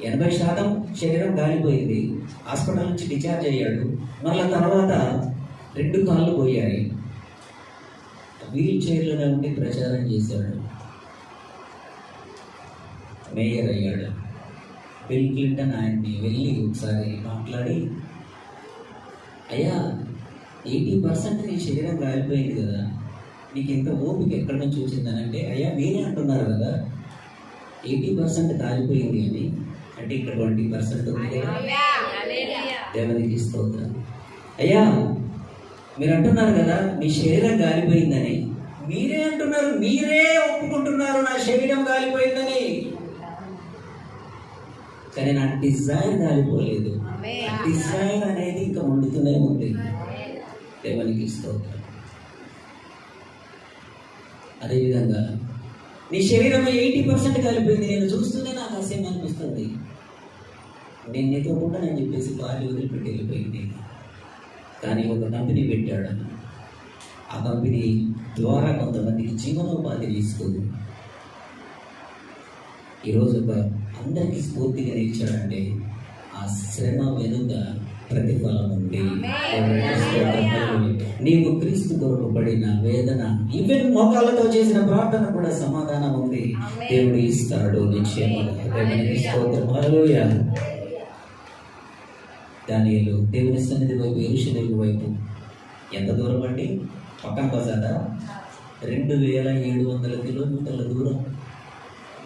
80% శరీరం కాలిపోయింది. హాస్పిటల్ నుంచి డిశ్చార్జ్ అయ్యాడు. మళ్ళీ తర్వాత 2 కాళ్ళు పోయాయి. వీల్ చైర్లోనే ఉండి ప్రచారం చేశాడు. మేయర్ అయ్యాడు. బిల్ క్లింటన్ ఆయన్ని వెళ్ళి ఒకసారి మాట్లాడి, అయ్యా 80% నీ శరీరం కాలిపోయింది కదా, నీకు ఇంత ఓపిక ఎక్కడి నుంచి వచ్చిందనంటే, అయ్యా మీరే అంటున్నారు కదా 80% కాలిపోయింది అని, అంటే ఇక్కడ 20% ఉంది కదా. దేవునికి స్తోత్రం. అయ్యా మీరు అంటున్నారు కదా మీ శరీరం కాలిపోయిందని, మీరే అంటున్నారు, మీరే ఒప్పుకుంటున్నారు నా శరీరం కాలిపోయిందని, కానీ నా డిజైర్ కాలిపోలేదు. డిజైర్ అనేది ఇంకా వండుతూనే ఉంది. దేవునికి స్తోత్రం. అదేవిధంగా నీ శరీరం 80% కాలిపోయింది, నేను చూస్తూనే నాకు అసహ్యం అనిపిస్తుంది, నేను నీతో కూడా నేను చెప్పేసి భార్య వదిలిపెట్టి వెళ్ళిపోయింది. కానీ ఒక కంపెనీ పెట్టాడు. ఆ కంపెనీ ద్వారా కొంతమందికి జీవనోపాధి ఇస్తుంది. ఈరోజు అందరికీ స్ఫూర్తిగా నిలిచాడంటే ఆ శ్రమ వెనుక ప్రతిఫలం ఉంది. నీవు క్రీస్తు కొరకు పడిన వేదన, ఈవెన్ మోకాళ్ళతో చేసిన ప్రార్థన కూడా సమాధానం ఉంది. దేవుడు ఇస్తాడు నిశ్చయముగా. దేవునికి స్తోత్రం. హల్లెలూయా. దానియేలు దేవుని సన్నిధి వైపు, యెరూషలేము వైపు ఎంత దూరం అండి? పక్కన బజారా 2700 కిలోమీటర్ల దూరం.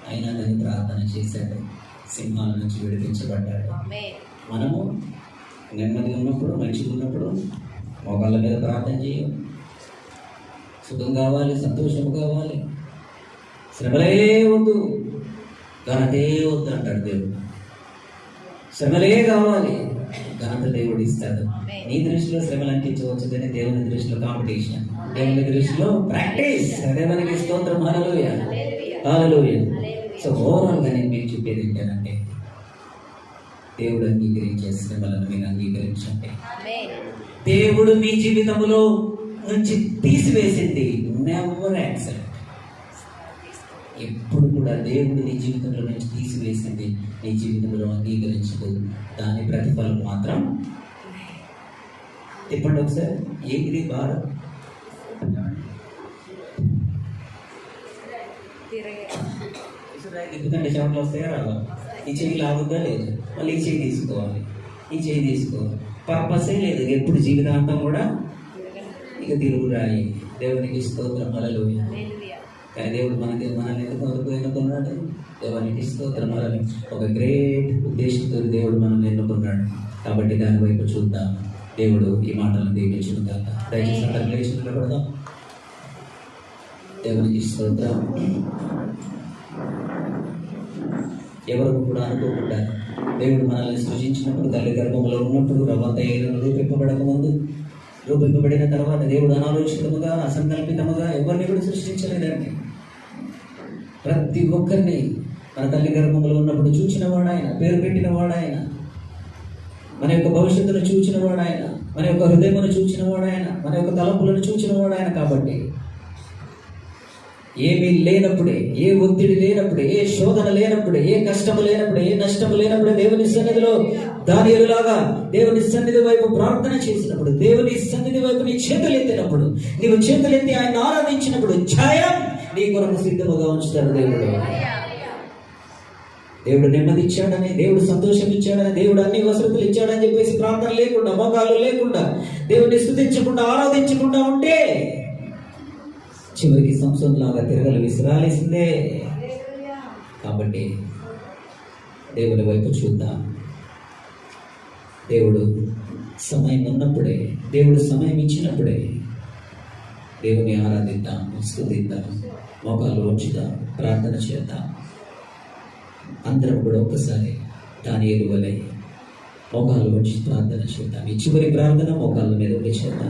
అయినా కానీ ప్రార్థన చేశాడు, సింహాల నుంచి విడిపించబడ్డాడు. మనము నెమ్మదిగా ఉన్నప్పుడు, మంచిగా ఉన్నప్పుడు మోకాళ్ళ మీద ప్రార్థన చేయం. సుఖం కావాలి, సంతోషం కావాలి, శ్రమలే వద్దు, ఘనతే వద్దు అంటాడు దేవుడు. శ్రమలే కావాలి, ఘనత దేవుడు ఇస్తాడు. నీ దృష్టిలో శ్రమలు అనిపించవచ్చు, కానీ దేవుని దృష్టిలో కాంపిటీషన్, దేవుని దృష్టిలో ప్రాక్టీస్. దేవునికి స్తోత్రం. హల్లెలూయా, హల్లెలూయా. సో ఓవరాల్గా నేను మీకు చెప్పేది ఏంటంటే, దేవుడు అంగీకరించే శ్రమలను మీరు అంగీకరించండి. దేవుడు మీ జీవితంలో నుంచి తీసివేసింది నెవర్ యాక్సెప్ట్. ఎప్పుడు కూడా దేవుడు నీ జీవితంలో నుంచి తీసివేసింది నీ జీవితంలో అంగీకరించదు. దాని ప్రతిఫలం మాత్రం తిప్పండి ఒకసారి. ఏంటిది బాధ? తిప్పుతుంటే చెమటలు వస్తాయా రావా? ఈ చెయ్యి లాగుద్దా లేదు, మళ్ళీ ఈ చెయ్యి తీసుకోవాలి, ఈ చెయ్యి తీసుకోవాలి. పర్పసే లేదు ఎప్పుడు, జీవితాంతం కూడా ఇక తిరుగురాయి. దేవునికి స్తోత్రం. హల్లెలూయా. కానీ దేవుడు మనల్ని ఎందుకు ఎన్నుకున్నాడు? దేవునికి స్తోత్రం. ఒక గ్రేట్ ఉద్దేశంతో దేవుడు మనల్ని ఎన్నుకున్నాడు. కాబట్టి దాని వైపు చూద్దాం. దేవుడు ఈ మాటలను దీవించును. దయచేసి అందరం లేచి నిలబడదాం. దేవునికి స్తోత్రం. ఎవరు కూడా అనుకోకుండా దేవుడు మనల్ని సృజించినప్పుడు, తల్లి గర్భంలో ఉన్నప్పుడు, రవ్వంత రూపింపబడిన తర్వాత దేవుడు అనాలోచితముగా, అసంకల్పితముగా ఎవరిని కూడా సృష్టించలేదండి. ప్రతి ఒక్కరిని మన తల్లి గర్భంలో ఉన్నప్పుడు చూచినవాడు ఆయన, పేరు పెట్టినవాడు ఆయన, మన యొక్క భవిష్యత్తును చూచినవాడు ఆయన, మన యొక్క హృదయమును చూచినవాడు ఆయన, మన యొక్క తలంపులను చూచినవాడు ఆయన. కాబట్టి ఏమీ లేనప్పుడే, ఏ ఒత్తిడి లేనప్పుడే, ఏ శోధన లేనప్పుడే, ఏ కష్టము లేనప్పుడే, ఏ నష్టము లేనప్పుడే దేవుని సన్నిధిలో దానియేలులాగా దేవుని సన్నిధి వైపు ప్రార్థన చేసినప్పుడు, దేవుని సన్నిధి వైపు నీ చేతులు ఎత్తినప్పుడు, నీవు చేతులు ఎత్తి ఆయన ఆరాధించినప్పుడు జయం నీ కొరకు సిద్ధముగా ఉంచుతాడు దేవుడు. దేవుడు నెమ్మది ఇచ్చాడని, దేవుడు సంతోషం ఇచ్చాడని, దేవుడు అన్ని వసతులు ఇచ్చాడని చెప్పేసి ప్రార్థన లేకుండా, మోకాళ్ళు లేకుండా, దేవుడిని స్తుతించకుండా, ఆరాధించకుండా ఉంటే చివరికి సంసోన్ లాగా తిరగలు విసిరాల్సిందే. కాబట్టి దేవుని వైపు చూద్దాం. దేవుడు సమయం ఉన్నప్పుడే, దేవుడు సమయం ఇచ్చినప్పుడే దేవుని ఆరాధిద్దాం, స్తుతిద్దాం, మోకాళ్ళు ఉంచుదాం, ప్రార్థన చేద్దాం. అందరం కూడా ఒక్కసారి దానియేలు వలె మోకాళ్ళు ఉంచి ప్రార్థన చేద్దాం. ఈ చివరి ప్రార్థన మోకాళ్ళ మీద ఉండి చేద్దాం.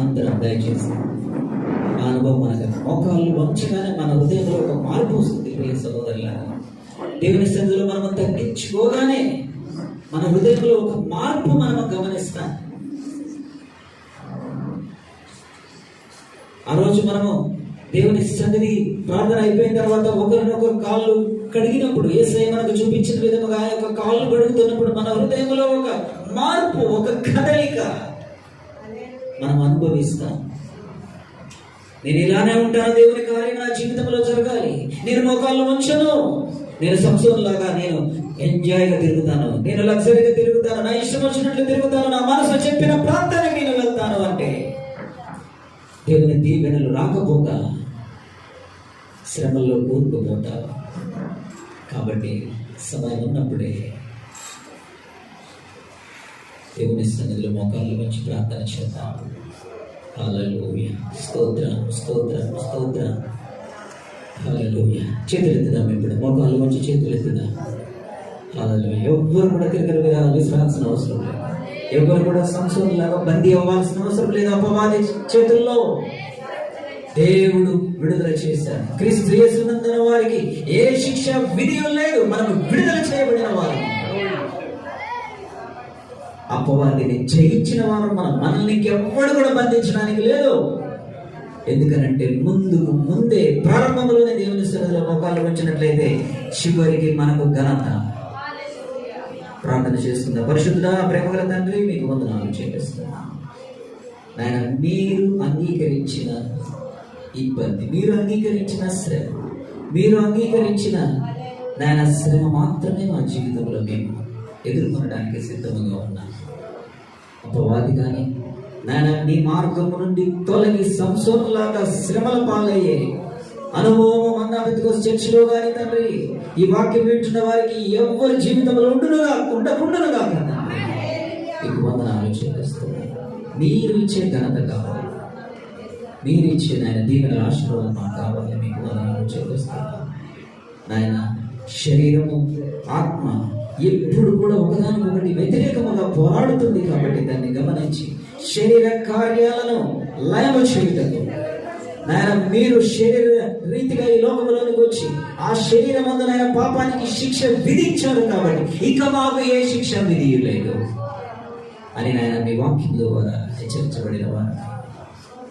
అందరం దయచేసి ఆ అనుభవం మనకు. మోకాళ్ళు వంచగానే మన హృదయంలో ఒక మార్పు వస్తుంది. ప్రియ సహోదరులారా, దేవుని సన్నిధిలో మనం తగ్గించుకోగానే మన హృదయంలో ఒక మార్పు మనం గమనిస్తాం. ఆ రోజు మనము దేవుని సన్నిధి ప్రార్థన అయిపోయిన తర్వాత ఒకరినొకరు కాళ్ళు కడిగినప్పుడు, యేసయ్య మనకు చూపించిన విధముగా ఆ యొక్క కాళ్ళు కడుగుతున్నప్పుడు మన హృదయంలో ఒక మార్పు, ఒక కదలిక మనం అనుభవిస్తాం. నేను ఇలానే ఉంటాను, దేవుని కార్యం నా జీవితంలో జరగాలి, నేను మోకాళ్ళు ఉంచను, నేను సంసోన్ లాగా నేను ఎంజాయ్గా తిరుగుతాను, నేను లగ్జరీగా తిరుగుతాను, నా ఇష్టం వచ్చినట్లు తిరుగుతాను, నా మనసు చెప్పిన ప్రాంతానికి నేను వెళ్తాను అంటే దేవుని దీవెనలు రాకపోగా శ్రమల్లో కూరుకుపోతావు. కాబట్టి సమయం ఉన్నప్పుడే దేవుని సన్నిధిలో మోకాళ్ళు వంచి ప్రార్థన చేద్దాం. హల్లెలూయా, స్తోత్రం, స్తోత్రం, స్తోత్రం. హల్లెలూయా. చేతులెత్తుదాం. ఇప్పుడు మోకాళ్ళు వంచి చేతులెత్తుదాం. హల్లెలూయా. ఎవ్వరు కూడా తిరగలు విసిరాల్సిన అవసరం లేదు. ఎవరు కూడా సంసోన్ లాగా బందీ అవ్వాల్సిన అవసరం లేదు. అపవాది చేతుల్లో దేవుడు విడుదల చేశాడు. క్రీస్తు యేసునందున వారికి ఏ శిక్ష విధియం లేదు. మనకు విడుదల చేయబడిన వారు, అపవాదిని జయించిన వారు మనం. మనల్ని ఎవ్వడు కూడా బంధించడానికి లేదు. ఎందుకనంటే ముందే ప్రారంభంలోనే దేవుని సన్నిధిలో మోకాళ్ళు ఉంచినట్లయితే చివరికి మనకు ఘనత. ప్రార్థన చేసుకుందాం. పరిశుద్ధుడా, ప్రేమగల తండ్రి, మీకు వందనాలు చెల్లిస్తున్నా. నాయన, మీరు అంగీకరించిన ఇబ్బంది, మీరు అంగీకరించిన శ్రమ, మీరు అంగీకరించిన నాయన శ్రమ మాత్రమే మా జీవితంలో మేము ఎదుర్కొనడానికి సిద్ధంగా ఉన్నాం. అపవాది కానీ, నాయన నీ మార్గము నుండి తొలగి సంసోనులాగా శ్రమల పాలయ్యే అనుభవం అన్న పెద్దకొచ్చి చర్చిలో కానీ తండ్రి ఈ వాక్యం వింటున్న వారికి ఎవరి జీవితంలో ఉండకుండానుగా కదా మీకు వందనాలు చెల్లిస్తున్నాను. మీరు ఇచ్చే ఘనత కావాలి, మీరు ఇచ్చే నాయన దీవెన ఆశీర్వాదం మాకు కావాలి. మీకు వందనాలు చెల్లిస్తున్నాను నాయన. శరీరము ఆత్మ ఎప్పుడు కూడా ఒకదానికొకటి వ్యతిరేకముగా పోరాడుతుంది కాబట్టి దాన్ని గమనించి శరీర కార్యాలను లయము చేయుటకు నాయన మీరు శరీర రీతిగా ఈ లోకంలోనికి వచ్చి ఆ శరీరం నాయన పాపానికి శిక్ష విధించారు కాబట్టి ఇక మాకు ఏ శిక్ష విధియలేదు అని నాయన మీ వాక్యం ద్వారా హెచ్చరించబడిన వారు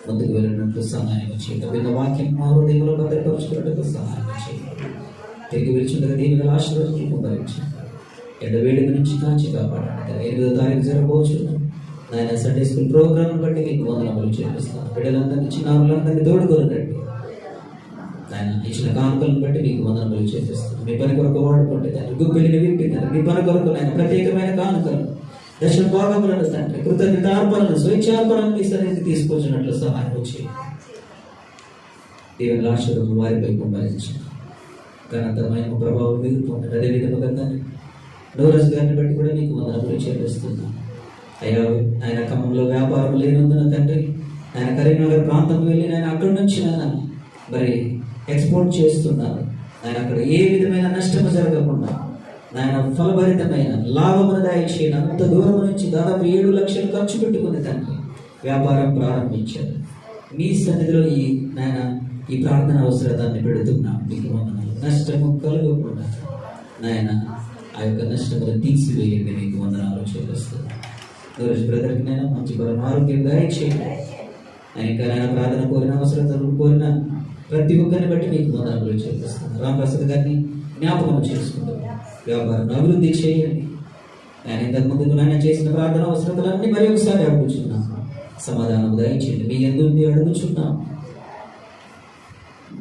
ముందుకు వెళ్ళినట్లు సహాయం చేయండి. విన్న వాక్యం మా హృదయంలో భద్రపరుచుకున్నట్టు సహాయం చేయండి. తిరిగి విలుచుండగా దీనిగా ఆశీర్వదించి భరించండి. ఎండవేడిక నుంచి కాచి కాపాడండి. 8వ తారీఖు జరగబోచున్నాం నాయన సండే స్కూల్ ప్రోగ్రాం బట్టి మీకు వందనములు చేపిస్తాను. బిడ్డలందరినీ చిన్నారులందరినీ తోడుకొనండి నాయన. ఇచ్చిన కానుకలను బట్టి మీకు వందనములు చేపిస్తాను. మీ పని కొరకు వాడుకుంటే దాన్ని గుప్పిలిని విప్పినారు. మీ పని కొరకు నాయన ప్రత్యేకమైన కానుకలు దశ భాగములను తండ్రి కృతజ్ఞతార్పణను స్వేచ్ఛార్పణను మీ సన్నిధికి తీసుకొచ్చినట్లు సహాయం చేయండి. దేవుని ఆశీర్వాదం వారిపై కుమ్మరించండి. ఘనతమైన ప్రభావం మిగులుతుంది. అదేవిధంగా తండ్రి నోరస్ గారిని బట్టి కూడా మీకు వందనములు చెల్లిస్తున్నాను. అయ్యా ఆయన ఖమ్మంలో వ్యాపారం లేనందున తండ్రి ఆయన కరీంనగర్ ప్రాంతం వెళ్ళి నేను అక్కడి నుంచి ఆయన మరి ఎక్స్పోర్ట్ చేస్తున్నారు. ఆయన అక్కడ ఏ విధమైన నష్టము జరగకుండా నాయన ఫలభరితమైన లాభమును దయచేయని అంత దూరం నుంచి దాదాపు 7 లక్షలు ఖర్చు పెట్టుకుని తండ్రి వ్యాపారం ప్రారంభించారు. మీ సన్నిధిలో ఈ నాయన ఈ ప్రార్థన అవసరతాన్ని పెడుతున్నాం. మీకు వందనాలు. నష్టము కలగకుండా నాయన ఆ యొక్క నష్టమును తీసివేయండి. మీకు వందనాలు చెల్లిస్తున్నాను. బ్రదర్కి నేను మంచి ఆరోగ్యం దయచేయండి. ఇంకా నాయన ప్రార్థన కోరిన అవసరతలు కోరిన ప్రతి ఒక్కరిని బట్టి మీకు వందనాలు చెల్లిస్తున్నాను. రామప్రసాద్ గారిని జ్ఞాపకం చేసుకుంటాం. వ్యాపారం అభివృద్ధి చేయండి. ఆయన ఇంతకు ముందుకు నాయన చేసిన ప్రార్థన అవసరతలన్నీ మరి ఒకసారి అడుగుచున్నాం. సమాధానం దయచేయండి. మీ ఎందుకు అడుగుచున్నాం.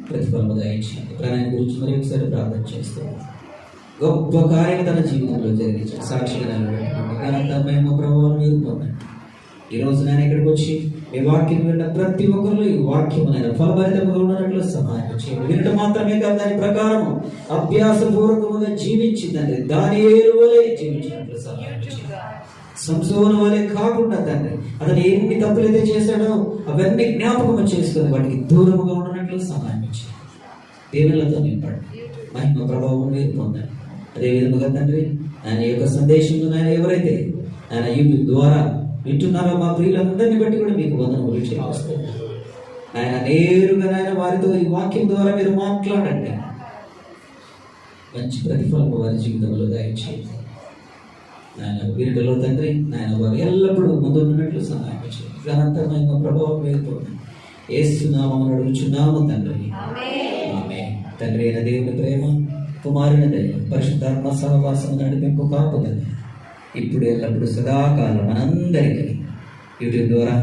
ప్రతిఫలము దయచేయండి. ప్రాణాన్ని గురించి మరి ఒకసారి ప్రార్థన చేస్తాం. గొప్ప కార్యం తన జీవితంలో జరిగించారు. సాక్షిగా నిలబెట్టుకోండి. ప్రభావం మీరు పొందండి. ఈ రోజు నేను ఇక్కడికి వచ్చి ఈ వాక్యం విన్న ప్రతి ఒక్కరిలో ఈ వాక్యం నేను ఫలభరితంగా ఉన్నట్లు సహాయం చేయండి. వినటం మాత్రమే కాదు, దాని ప్రకారం అభ్యాసపూర్వకముగా జీవించిందండి. దానియేలు వలె జీవించినట్లు సహాయం చేయండి. సంసోను వలె కాకుండా తండ్రి అతను ఎన్ని తప్పులైతే చేశాడో అవన్నీ జ్ఞాపకం చేసుకుని వాటికి దూరముగా ఉన్నట్లు సహాయం చేయండి. దేవులతో నింపండి. మహిమ ప్రభావం మీరు పొందండి. అదేవిధంగా తండ్రి ఆయన యొక్క సందేశంలో ఆయన ఎవరైతే ఆయన యూట్యూబ్ ద్వారా వింటున్నారో మా ప్రియులందరినీ బట్టి కూడా మీకు వందనములు చెల్లిస్తున్నాను. ఆయన నేరుగా ఆయన వారితో ఈ వాక్యం ద్వారా మీరు మాట్లాడండి. మంచి ప్రతిఫలం వారి జీవితంలో దయచేయండి. ఆయన వీరిలో తండ్రి ఆయన వారు ఎల్లప్పుడూ ముందున్నట్లు సహాయం చేయండి. ఘనతమైన ప్రభావం వేరుతోంది. యేసునామమున అడుగుచున్నాము తండ్రి. ఆమేన్. తండ్రి అయిన దేవుని ప్రేమ, కుమారుని దయ, పరిశుద్ధాత్మ సహవాసం నడిపింపు కాపుదల ఇప్పుడు ఎల్లప్పుడు సదాకాలం మనందరికీ యూట్యూబ్ ద్వారా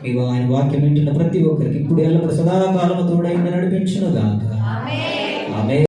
మీ ఆయన వాక్యం వింటున్న ప్రతి ఒక్కరికి ఇప్పుడు ఎల్లప్పుడు సదాకాలం తోడైంది నడిపించును గాక. ఆమేన్.